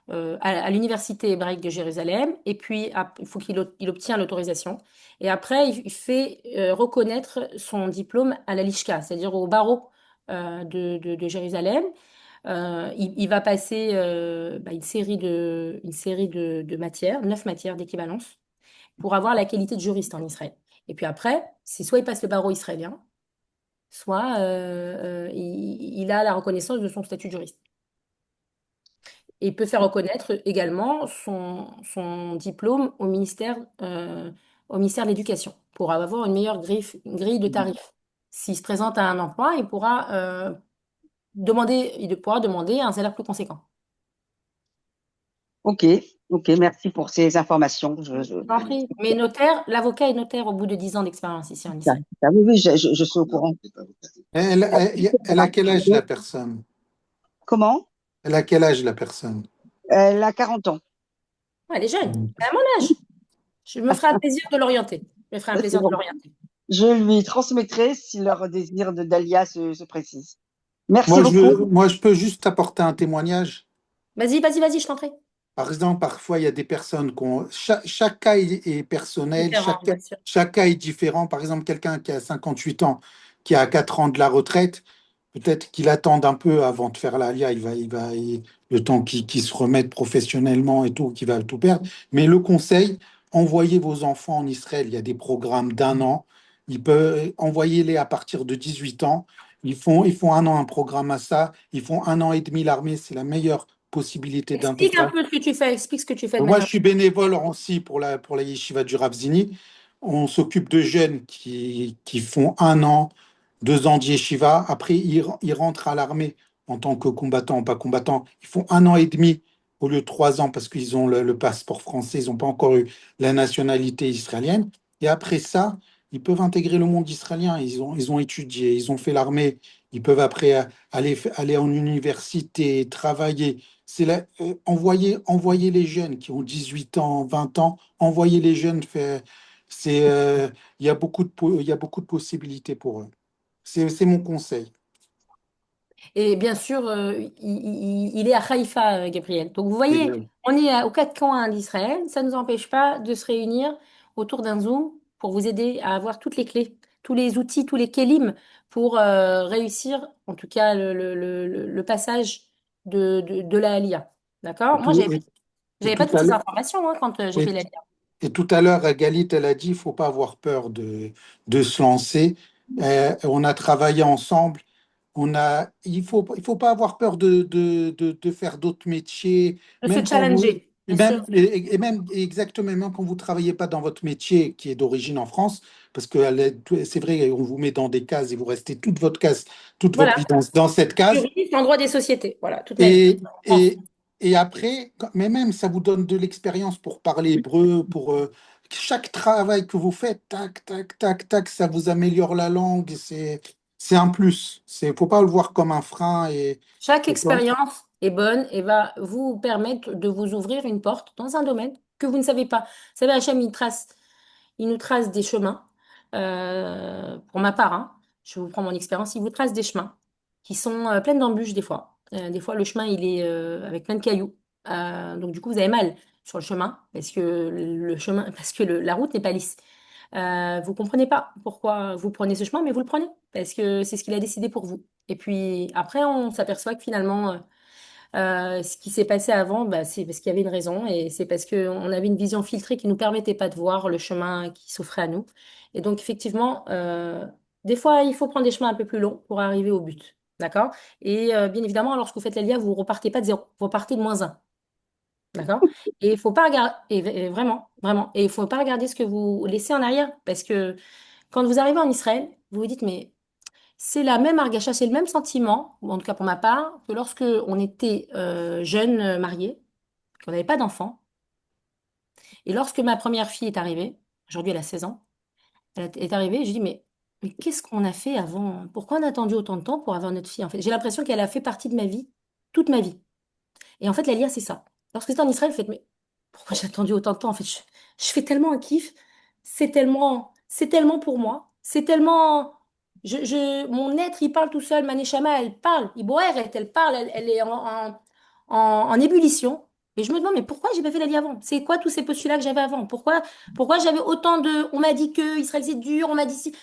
à l'Université hébraïque de Jérusalem, et puis il faut il obtient l'autorisation. Et après, il fait reconnaître son diplôme à la LIFCA, c'est-à-dire au barreau de Jérusalem. Il va passer une série de matières, 9 matières d'équivalence pour avoir la qualité de juriste en Israël. Et puis après, c'est soit il passe le barreau israélien, soit il a la reconnaissance de son statut de juriste. Et il peut faire reconnaître également son diplôme au ministère de l'Éducation pour avoir une meilleure grille de tarifs. S'il se présente à un emploi, il pourra demander un salaire plus conséquent. Ok, ok, merci pour ces informations. Je t'en prie. Mais notaire, l'avocat est notaire au bout de 10 ans d'expérience ici en Israël. Oui, oui, je suis au courant. Elle a quel âge la personne? Comment? Elle a quel âge la personne? Elle a 40 ans. Ouais, elle est jeune, elle a mon âge. Je me ferai un plaisir de l'orienter. Je me ferai un C'est plaisir de bon. l'orienter. Je lui transmettrai si leur désir de Dahlia se précise. Merci beaucoup. Moi, je peux juste apporter un témoignage. Vas-y, vas-y, vas-y, je t'en prie. Par exemple, parfois, il y a des personnes qui ont. Chaque cas est personnel, Différent, bien sûr. chaque cas est différent. Par exemple, quelqu'un qui a 58 ans, qui a 4 ans de la retraite, peut-être qu'il attende un peu avant de faire l'ALIA. Le temps qu'il se remette professionnellement et tout, qu'il va tout perdre. Mais le conseil, envoyez vos enfants en Israël. Il y a des programmes d'1 an. Ils peuvent envoyer-les à partir de 18 ans. Ils font 1 an un programme à ça. Ils font 1 an et demi l'armée. C'est la meilleure possibilité Explique un d'intégration. peu ce que tu fais. Explique ce que tu fais de Moi, je manière. suis bénévole aussi pour la yeshiva du Rav Zini. On s'occupe de jeunes qui font 1 an, 2 ans de yeshiva. Après, ils rentrent à l'armée en tant que combattants, pas combattants. Ils font 1 an et demi au lieu de 3 ans parce qu'ils ont le passeport français. Ils n'ont pas encore eu la nationalité israélienne. Et après ça, ils peuvent intégrer le monde israélien. Ils ont étudié, ils ont fait l'armée. Ils peuvent après aller en université, travailler. Envoyer les jeunes qui ont 18 ans, 20 ans, envoyer les jeunes il y a il y a beaucoup de possibilités pour eux. C'est mon conseil. Et bien sûr, il est à Haïfa, Gabriel. Donc, vous voyez, on est aux 4 coins d'Israël. Ça ne nous empêche pas de se réunir autour d'un Zoom pour vous aider à avoir toutes les clés, tous les outils, tous les kélim pour réussir, en tout cas, le passage de la Aliyah. D'accord? Et Moi, tout, et j'avais pas tout toutes à ces l'heure, informations quand j'ai et, fait l'Aliyah. et tout à l'heure, Galit, elle a dit, il faut pas avoir peur de se lancer. On a travaillé ensemble. Il faut pas avoir peur de faire d'autres métiers, De se challenger, et bien sûr. même exactement, même quand vous travaillez pas dans votre métier qui est d'origine en France, parce que c'est vrai, on vous met dans des cases et vous restez toute votre Voilà. vie dans cette case. Juriste en droit des sociétés. Voilà, toute ma vie. Et, En France. et après, mais même ça vous donne de l'expérience pour parler hébreu, pour chaque travail que vous faites, tac, tac, tac, tac, ça vous améliore la langue. C'est un plus. Faut pas le voir comme un frein. Chaque Et toi. expérience est bonne et va vous permettre de vous ouvrir une porte dans un domaine que vous ne savez pas. Vous savez, Hachem, il nous trace des chemins. Pour ma part, hein, je vous prends mon expérience, il vous trace des chemins qui sont pleines d'embûches des fois. Des fois, le chemin, il est avec plein de cailloux. Donc, du coup, vous avez mal sur le chemin parce que la route n'est pas lisse. Vous comprenez pas pourquoi vous prenez ce chemin, mais vous le prenez parce que c'est ce qu'il a décidé pour vous. Et puis après, on s'aperçoit que finalement, ce qui s'est passé avant, bah, c'est parce qu'il y avait une raison et c'est parce qu'on avait une vision filtrée qui nous permettait pas de voir le chemin qui s'offrait à nous. Et donc, effectivement, des fois, il faut prendre des chemins un peu plus longs pour arriver au but. D'accord? Et bien évidemment, lorsque vous faites l'ALIA, vous repartez pas de zéro, vous repartez de -1. D'accord? Et il faut pas regarder, et vraiment, vraiment, et il faut pas regarder ce que vous laissez en arrière parce que quand vous arrivez en Israël, vous vous dites, mais c'est la même argacha, c'est le même sentiment, ou en tout cas pour ma part, que lorsque on était jeune, marié, qu'on n'avait pas d'enfant. Et lorsque ma première fille est arrivée, aujourd'hui elle a 16 ans, est arrivée, je dis, mais qu'est-ce qu'on a fait avant? Pourquoi on a attendu autant de temps pour avoir notre fille? En fait, j'ai l'impression qu'elle a fait partie de ma vie, toute ma vie. Et en fait, la lia, c'est ça. Lorsque c'est en Israël, vous faites, mais pourquoi j'ai attendu autant de temps? En fait, je fais tellement un kiff. C'est tellement pour moi. C'est tellement. Mon être, il parle tout seul. Maneshama, elle parle. Iboeret, elle parle. Elle est en ébullition. Et je me demande, mais pourquoi j'ai pas fait la lia avant? C'est quoi tous ces postulats que j'avais avant? Pourquoi j'avais autant de. On m'a dit que Israël, c'est dur. On m'a dit si.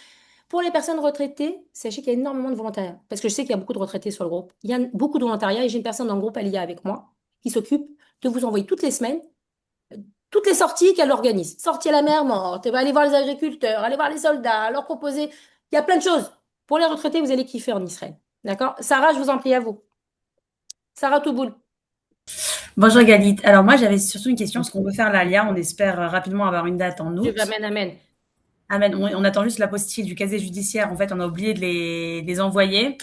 Pour les personnes retraitées, sachez qu'il y a énormément de volontariat. Parce que je sais qu'il y a beaucoup de retraités sur le groupe. Il y a beaucoup de volontariat et j'ai une personne dans le groupe Alia avec moi qui s'occupe de vous envoyer toutes les semaines, toutes les sorties qu'elle organise. Sortie à la mer morte, elle va aller voir les agriculteurs, aller voir les soldats, leur proposer. Il y a plein de choses. Pour les retraités, vous allez kiffer en Israël. D'accord? Sarah, je vous en prie à vous. Sarah Touboul. Bonjour Galit. Alors moi j'avais surtout une question parce qu'on veut faire l'ALIA, on espère rapidement avoir une date en Dieu août. amen, amen. Amen. On attend juste l'apostille du casier judiciaire. En fait, on a oublié de les envoyer.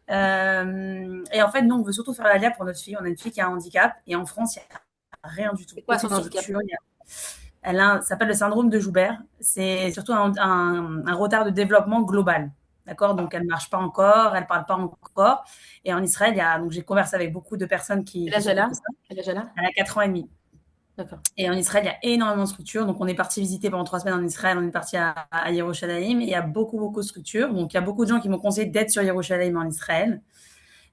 Et en fait, nous, on veut surtout faire l'ALIA pour notre fille. On a une fille qui a un handicap et en France, il n'y a rien du tout. C'est quoi son Aucune handicap? structure. Ça s'appelle le syndrome de Joubert. C'est surtout un retard de développement global. D'accord? Donc, elle ne marche pas encore, elle ne parle pas encore. Et en Israël, donc j'ai conversé avec beaucoup de personnes qui Quel âge elle a? s'occupent de ça. Quel âge elle a? Elle a 4 ans et demi. D'accord. Et en Israël, il y a énormément de structures. Donc, on est parti visiter pendant 3 semaines en Israël. On est parti à Yerushalayim. Il y a beaucoup, beaucoup de structures. Donc, il y a beaucoup de gens qui m'ont conseillé d'être sur Yerushalayim en Israël.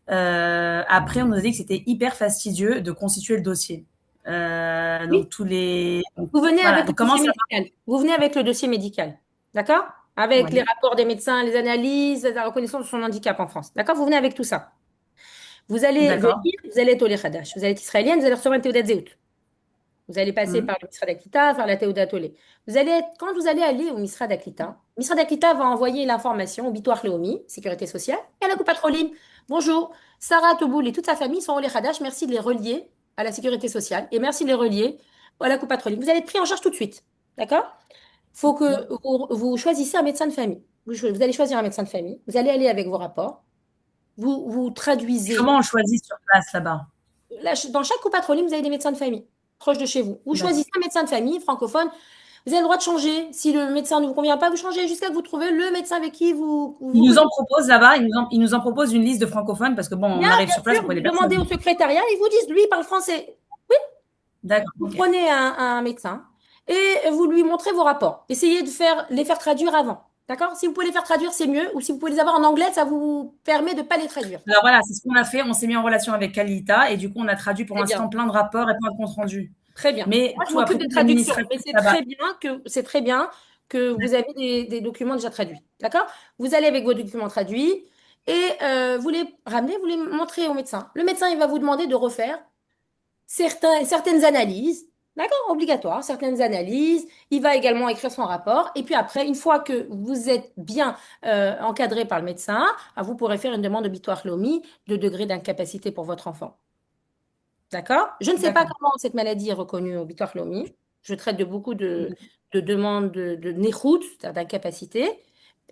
Après, on nous a dit que c'était hyper fastidieux de constituer le dossier. Oui. Donc, tous les. Vous venez Voilà. avec le Donc, comment dossier ça médical. Vous venez avec le dossier médical. D'accord? Avec les Ouais. rapports des médecins, les analyses, la reconnaissance de son handicap en France. D'accord? Vous venez avec tout ça. Vous allez venir, D'accord. vous allez être au Hadash. Vous allez être israélienne, vous allez recevoir une Théodat Zéhout. Vous allez passer Mhm. par le Misra d'Aklita, par la Théodat Olé. Quand vous allez aller au Misra d'Aklita va envoyer l'information au Bitoire Léomi, Sécurité sociale, et à la Coupa Trolim. Bonjour, Sarah Toboul et toute sa famille sont au Hadash. Merci de les relier à la Sécurité sociale et merci de les relier à la Coupa Trolim. Vous allez être pris en charge tout de suite. D'accord? Il faut que vous choisissez un médecin de famille. Vous allez choisir un médecin de famille. Vous allez aller avec vos rapports. Vous Et traduisez. comment on le choisit sur place là-bas? Là, dans chaque coupe patronyme, vous avez des médecins de famille proches de chez vous. Vous D'accord. choisissez un médecin de famille francophone. Vous avez le droit de changer. Si le médecin ne vous convient pas, vous changez jusqu'à ce que vous trouvez le médecin avec qui Ils vous nous en connectez. proposent là-bas, ils nous en proposent une liste de francophones parce que bon, on Bien, arrive bien sur place, on sûr, connaît vous demandez au personne. secrétariat, ils vous disent, lui, il parle français. D'accord, Vous ok. prenez un médecin et vous lui montrez vos rapports. Essayez de les faire traduire avant. D'accord? Si vous pouvez les faire traduire, c'est mieux. Ou si vous pouvez les avoir en anglais, ça vous permet de ne pas les traduire. Alors voilà, c'est ce qu'on a fait. On s'est mis en relation avec Kalita et du coup, on a traduit pour Très bien. l'instant plein de rapports et plein de comptes rendus. Très bien. Mais Moi, je tout après, m'occupe des tout traductions, mais l'administratif là-bas. c'est très bien que vous avez des documents déjà traduits. D'accord? Vous allez avec vos documents traduits et vous les ramenez, vous les montrez au médecin. Le médecin, il va vous demander de refaire certaines analyses. D'accord? Obligatoire, certaines analyses. Il va également écrire son rapport. Et puis après, une fois que vous êtes bien encadré par le médecin, vous pourrez faire une demande obligatoire LOMI de degré d'incapacité pour votre enfant. D'accord? Je ne sais pas D'accord. comment cette maladie est reconnue au Bitoire Lomi. Je traite de beaucoup de demandes de néchout, c'est-à-dire d'incapacité.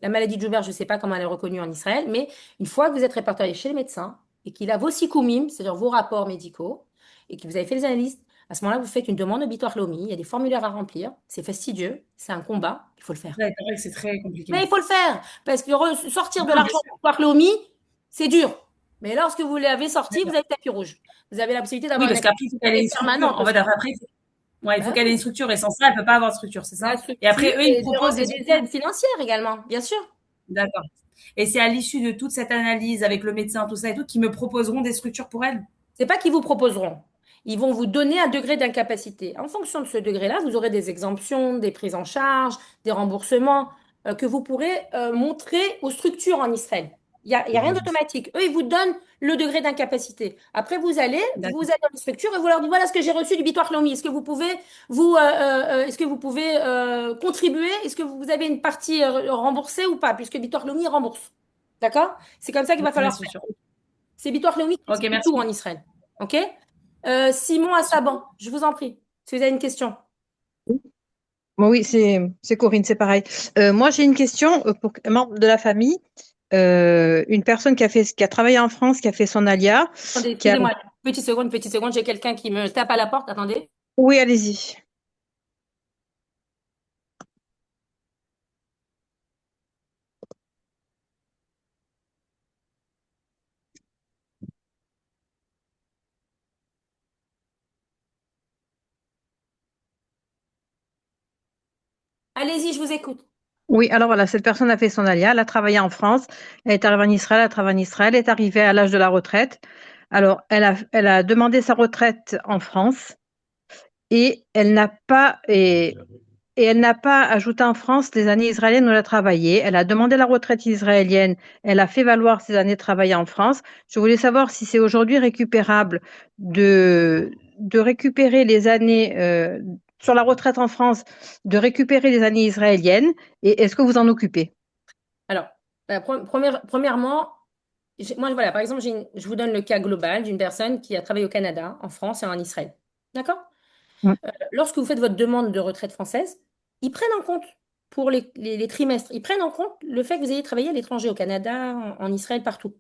La maladie de Joubert, je ne sais pas comment elle est reconnue en Israël, mais une fois que vous êtes répertorié chez le médecin et qu'il a vos sikoumim, c'est-à-dire vos rapports médicaux, et que vous avez fait les analyses, à ce moment-là, vous faites une demande au Bitoire Lomi. Il y a des formulaires à remplir. C'est fastidieux, c'est un combat, il faut le faire. Ouais, c'est vrai que c'est très compliqué. Mais il faut le faire, parce que sortir de Non, bien l'argent sûr. pour Bitoire Lomi, c'est dur. Mais lorsque vous l'avez sorti, vous D'accord. avez le tapis rouge. Vous avez la possibilité Oui, d'avoir une parce qu'après, il faut qu'elle ait activité une structure. permanente En fait, aussi. après, ouais, il faut Bah qu'elle ait oui, une structure et sans ça, elle ne peut pas avoir de structure, c'est la ça? Et structure après, eux, ils et proposent des des structures. aides financières également, bien sûr. D'accord. Et c'est à l'issue de toute cette analyse avec le médecin, tout ça et tout, qu'ils me proposeront des structures pour elles. C'est pas qu'ils vous proposeront. Ils vont vous donner un degré d'incapacité. En fonction de ce degré-là, vous aurez des exemptions, des prises en charge, des remboursements que vous pourrez montrer aux structures en Israël. Il y a rien d'automatique. Eux, ils vous donnent le degré d'incapacité. Après, vous allez D'accord. dans les structures et vous leur dites, voilà ce que j'ai reçu du Bitoire Lomi. Est-ce que vous pouvez est-ce que vous pouvez contribuer? Est-ce que vous avez une partie remboursée ou pas? Puisque Bitoire Lomi rembourse. D'accord? C'est comme ça qu'il va Bien falloir faire. sûr. C'est Bitoire Leumi qui Ok, explique merci. tout en Israël. OK? Simon Assaban, je vous en prie, si vous avez une question. Bon, oui, c'est Corinne, c'est pareil. Moi, j'ai une question pour un membre de la famille. Une personne qui a travaillé en France, qui a fait son alia, Attendez, qui a... excusez-moi, petite seconde, j'ai quelqu'un qui me tape à la porte. Attendez. Oui, allez-y. Allez-y, je vous écoute. Oui, alors voilà, cette personne a fait son alia, elle a travaillé en France, elle est arrivée en Israël, elle a travaillé en Israël, elle est arrivée à l'âge de la retraite. Alors, elle a demandé sa retraite en France et elle n'a pas ajouté en France les années israéliennes où elle a travaillé. Elle a demandé la retraite israélienne. Elle a fait valoir ses années travaillées en France. Je voulais savoir si c'est aujourd'hui récupérable de récupérer les années sur la retraite en France, de récupérer les années israéliennes. Et est-ce que vous en occupez? Alors, premièrement, moi, voilà, par exemple, je vous donne le cas global d'une personne qui a travaillé au Canada, en France et en Israël. D'accord? Mm. Lorsque vous faites votre demande de retraite française, ils prennent en compte pour les trimestres, ils prennent en compte le fait que vous ayez travaillé à l'étranger, au Canada, en Israël, partout.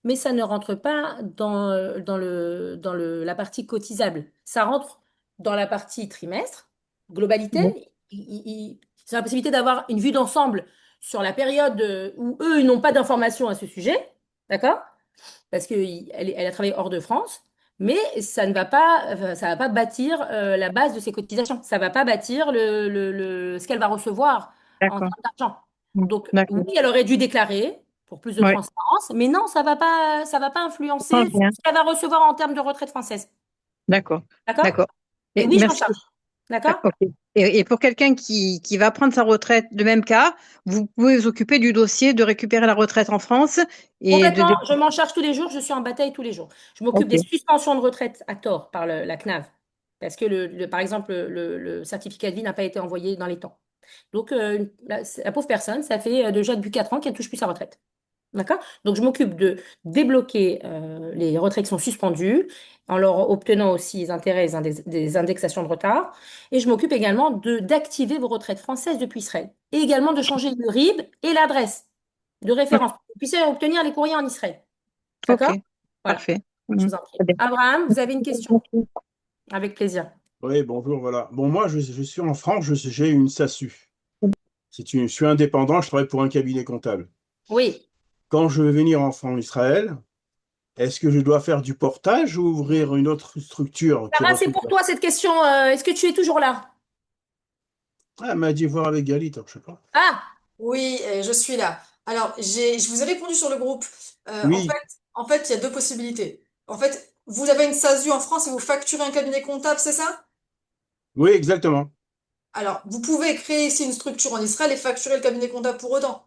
Mais ça ne rentre pas dans la partie cotisable. Ça rentre dans la partie trimestre, Bon, globalité. C'est la possibilité d'avoir une vue d'ensemble sur la période où eux, ils n'ont pas d'informations à ce sujet, d'accord? Parce qu'elle a travaillé hors de France, mais ça va pas bâtir la base de ses cotisations. Ça va pas bâtir ce qu'elle va recevoir en d'accord. termes d'argent. Mm. Donc, oui, D'accord. elle aurait dû déclarer pour plus de Oui, transparence, mais non, ça va pas ça influencer change sur rien. ce qu'elle va recevoir en termes de retraite française. D'accord. D'accord? D'accord. Et Et oui, je m'en merci. charge. D'accord? Ok. Et pour quelqu'un qui va prendre sa retraite, de même cas, vous pouvez vous occuper du dossier de récupérer la retraite en France et Complètement, je m'en charge tous les jours, je suis en bataille tous les jours. Je m'occupe Ok, des suspensions de retraite à tort par la CNAV, parce que, par exemple, le certificat de vie n'a pas été envoyé dans les temps. Donc, la pauvre personne, ça fait déjà depuis 4 ans qu'elle ne touche plus sa retraite. D'accord? Donc, je m'occupe de débloquer les retraites qui sont suspendues, en leur obtenant aussi les intérêts des indexations de retard. Et je m'occupe également d'activer vos retraites françaises depuis Israël. Et également de changer le RIB et l'adresse de ok, référence pour que vous puissiez obtenir les courriers en Israël. ok, D'accord? Voilà, parfait. je Mhm. vous en prie. Très bien. Abraham, vous avez une question? Avec plaisir. Oui, bonjour, voilà. Bon, moi, je suis en France, j'ai une SASU. Je suis indépendant, je travaille pour un cabinet comptable. Oui. Quand je vais venir en Israël, est-ce que je dois faire du portage ou ouvrir une autre structure qui Sarah, c'est recoupe? pour toi cette question. Est-ce que tu es toujours là? Ah, elle m'a dit voir avec Galit, alors je sais pas. Ah, Oui, je suis là. Alors, je vous ai répondu sur le groupe. Oui, En fait, il y a deux possibilités. En fait, vous avez une SASU en France et vous facturez un cabinet comptable, c'est ça? oui, exactement. Alors, vous pouvez créer ici une structure en Israël et facturer le cabinet comptable pour autant.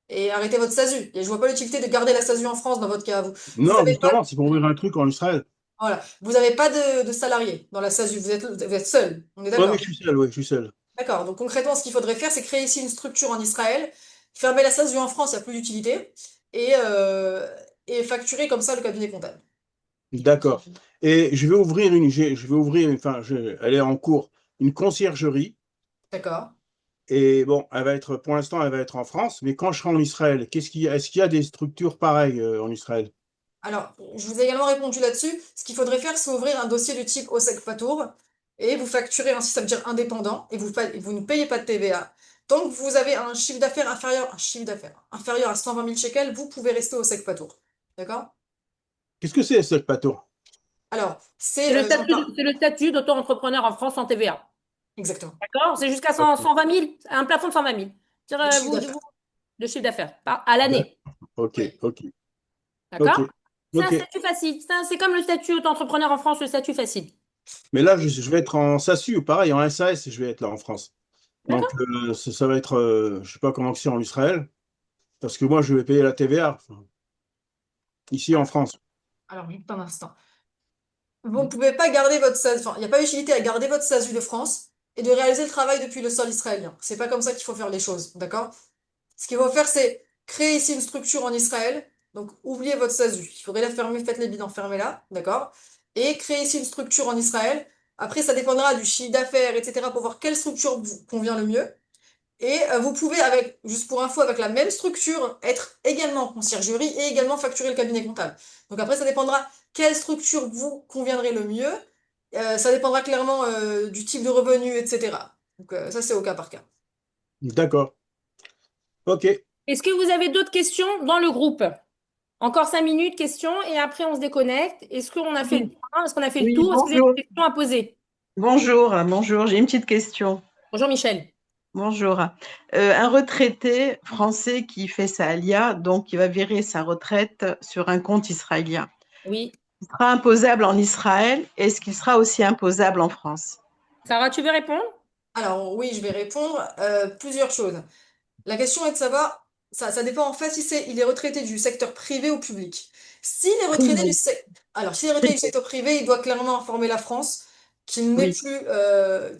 Et arrêter votre SASU. Et je vois pas l'utilité de garder la SASU en France dans votre cas. Vous Non, avez pas, justement, c'est pour ouvrir un truc en Israël. voilà, vous avez pas de salarié dans la SASU. Vous êtes seul. On est Oui, oui, d'accord? je suis seul, oui, je suis seul. D'accord. Donc concrètement, ce qu'il faudrait faire, c'est créer ici une structure en Israël, fermer la SASU en France, il n'y a plus d'utilité, et, euh, et facturer comme ça le cabinet comptable. D'accord. Et je vais ouvrir, enfin, elle est en cours, une conciergerie. D'accord. Et bon, pour l'instant, elle va être en France, mais quand je serai en Israël, est-ce qu'il y a des structures pareilles en Israël? Alors, je vous ai également répondu là-dessus. Ce qu'il faudrait faire, c'est ouvrir un dossier du type OSEC Patour et vous facturez ainsi, ça veut dire indépendant, et vous ne payez pas de TVA. Tant que vous avez un chiffre d'affaires inférieur à 120 000 shekels, vous pouvez rester au SEC Patour. D'accord? Qu'est-ce que c'est, ce Pato? Alors, j'en parle. c'est le statut d'auto-entrepreneur en France en TVA. Exactement. D'accord? C'est jusqu'à Ok. 120 000, un plafond de 120 000. De C'est-à-dire, chiffre d'affaires. de chiffre d'affaires à l'année. Ok, Oui. ok, ok, D'accord? C'est un ok. statut facile. C'est comme le statut d'entrepreneur en France, le statut facile. Mais là, je vais être en SASU ou pareil, en SAS, je vais être là en France. Donc, D'accord? ça va être, je sais pas comment c'est en Israël, parce que moi, je vais payer la TVA ici en France. Alors, juste un instant. Vous ne pouvez pas garder votre SASU, enfin, il n'y a pas utilité à garder votre SASU de France et de réaliser le travail depuis le sol israélien. C'est pas comme ça qu'il faut faire les choses, d'accord? Ce qu'il faut faire, c'est créer ici une structure en Israël. Donc, oubliez votre SASU. Il faudrait la fermer, faites les bilans, fermez-la, d'accord? Et créer ici une structure en Israël. Après, ça dépendra du chiffre d'affaires, etc., pour voir quelle structure vous convient le mieux. Et vous pouvez, avec, juste pour info, avec la même structure, être également en conciergerie et également facturer le cabinet comptable. Donc après, ça dépendra quelle structure vous conviendrait le mieux. Ça dépendra clairement du type de revenu, etc. Donc ça, c'est au cas par cas. D'accord. Ok. Est-ce que vous avez d'autres questions dans le groupe? Encore 5 minutes, questions, et après on se déconnecte. Est-ce qu'on a fait le Oui, point? Est-ce qu'on a fait le oui, tour? Est-ce que vous avez bonjour. des questions à poser? Bonjour. J'ai une petite question. Bonjour Michel. Bonjour. Un retraité français qui fait sa alia, donc qui va virer sa retraite sur un compte israélien, Oui. il sera imposable en Israël. Est-ce qu'il sera aussi imposable en France? Sarah, tu veux répondre? Alors oui, je vais répondre. Plusieurs choses. La question est de savoir, ça dépend en fait si il est retraité du secteur privé ou public. S'il est retraité Privé. Alors, s'il est retraité du Privé. secteur privé, il doit clairement informer la France Oui,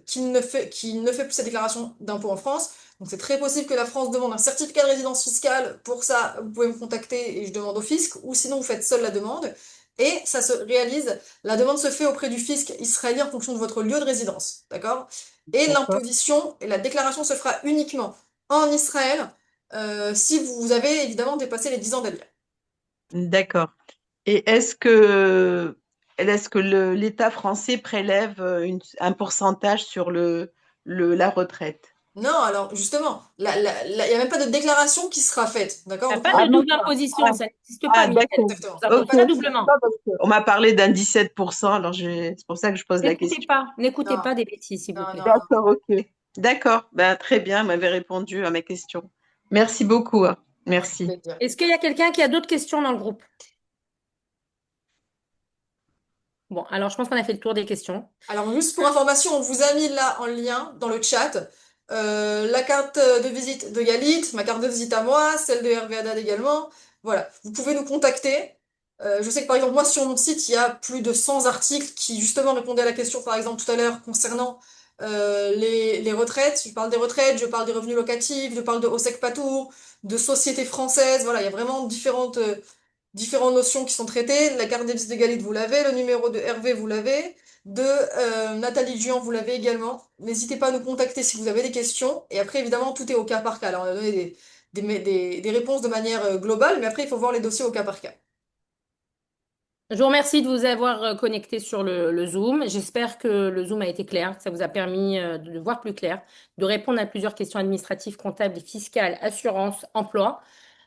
qu'il ne fait plus sa déclaration d'impôt en France. Donc, c'est très possible que la France demande un certificat de résidence fiscale. Pour ça, vous pouvez me contacter et je demande au fisc, ou sinon vous faites seul la demande. Et ça se réalise, la demande se fait auprès du fisc israélien en fonction de votre lieu de résidence. D'accord? Et d'accord. l'imposition et la déclaration se fera uniquement en Israël, si vous avez évidemment dépassé les 10 ans d'alien. D'accord. Et est-ce que l'État français prélève un pourcentage sur la retraite? Non, alors justement, il n'y a même pas de déclaration qui sera faite, d'accord? Il n'y a Donc, pas Ah, de même double pas. imposition, ça n'existe pas, Ah, Michel. d'accord. exactement. Ça Ok. ne pas doublement. Non, parce on m'a parlé d'un 17%, alors c'est pour ça que je pose la question. N'écoutez Non, pas des bêtises, s'il vous non, plaît. non, non. D'accord, ok. D'accord, ben, très bien, vous m'avez répondu à mes questions. Merci beaucoup, hein. Avec Merci. plaisir. Est-ce qu'il y a quelqu'un qui a d'autres questions dans le groupe? Bon, alors je pense qu'on a fait le tour des questions. Alors, juste pour information, on vous a mis là en lien dans le chat la carte de visite de Yalit, ma carte de visite à moi, celle de Hervé Haddad également. Voilà, vous pouvez nous contacter. Je sais que par exemple, moi sur mon site, il y a plus de 100 articles qui justement répondaient à la question, par exemple, tout à l'heure concernant les retraites. Je parle des retraites, je parle des revenus locatifs, je parle de OSEC Patour, de sociétés françaises. Voilà, il y a vraiment différentes notions qui sont traitées. La carte des visite de Galit, vous l'avez. Le numéro de Hervé, vous l'avez. De Nathalie Duan, vous l'avez également. N'hésitez pas à nous contacter si vous avez des questions. Et après, évidemment, tout est au cas par cas. Alors, on a donné des réponses de manière globale, mais après, il faut voir les dossiers au cas par cas. Je vous remercie de vous avoir connecté sur le Zoom. J'espère que le Zoom a été clair, que ça vous a permis de voir plus clair, de répondre à plusieurs questions administratives, comptables et fiscales, assurance, emploi.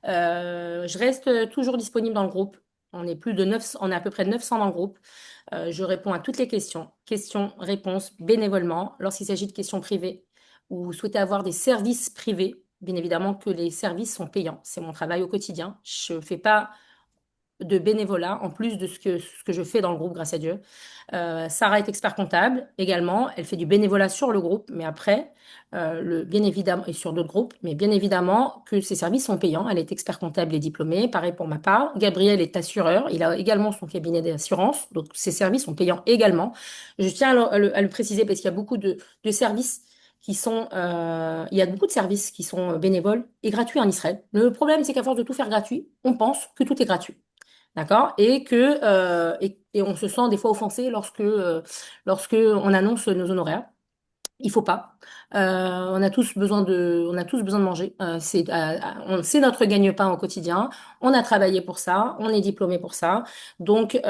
Je reste toujours disponible dans le groupe. On est plus de 900, on est à peu près 900 dans le groupe. Je réponds à toutes les questions, questions, réponses bénévolement. Lorsqu'il s'agit de questions privées ou vous souhaitez avoir des services privés, bien évidemment que les services sont payants. C'est mon travail au quotidien. Je ne fais pas de bénévolat en plus de ce que je fais dans le groupe, grâce à Dieu. Sarah est expert comptable également. Elle fait du bénévolat sur le groupe, mais après, bien évidemment, et sur d'autres groupes, mais bien évidemment que ses services sont payants. Elle est expert comptable et diplômée. Pareil pour ma part. Gabriel est assureur. Il a également son cabinet d'assurance. Donc, ses services sont payants également. Je tiens à le préciser parce qu'il y a beaucoup de services il y a beaucoup de services qui sont bénévoles et gratuits en Israël. Le problème, c'est qu'à force de tout faire gratuit, on pense que tout est gratuit. D'accord? Et on se sent des fois offensé lorsque on annonce nos honoraires. Il faut pas. On a tous besoin de manger. C'est notre gagne-pain au quotidien. On a travaillé pour ça. On est diplômé pour ça. Donc,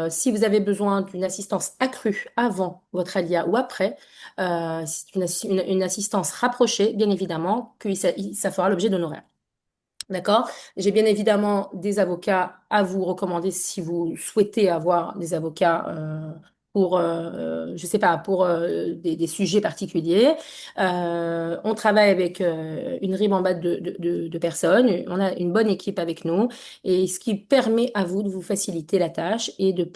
si vous avez besoin d'une assistance accrue avant votre alia ou après, c'est une assistance rapprochée, bien évidemment, ça fera l'objet d'honoraires. D'accord? J'ai bien évidemment des avocats à vous recommander si vous souhaitez avoir des avocats pour, je sais pas, pour des sujets particuliers. On travaille avec une ribambade de personnes. On a une bonne équipe avec nous et ce qui permet à vous de vous faciliter la tâche et de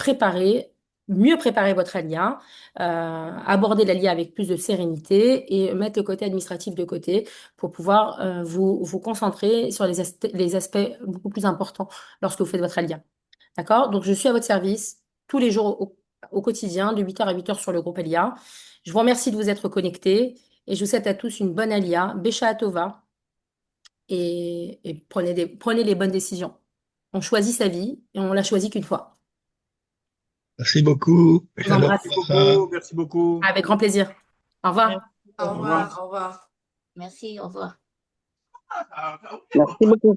mieux préparer votre alia, aborder l'alia avec plus de sérénité et mettre le côté administratif de côté pour pouvoir vous concentrer sur les aspects beaucoup plus importants lorsque vous faites votre alia. D'accord? Donc, je suis à votre service tous les jours au quotidien, de 8h à 8h sur le groupe Alia. Je vous remercie de vous être connectés et je vous souhaite à tous une bonne Alia, Besha Tova, et prenez les bonnes décisions. On choisit sa vie et on la choisit qu'une fois. Merci beaucoup. Je vous embrasse. Merci beaucoup. Avec grand plaisir. Au revoir. Au revoir, au revoir. Merci, au revoir. Merci beaucoup.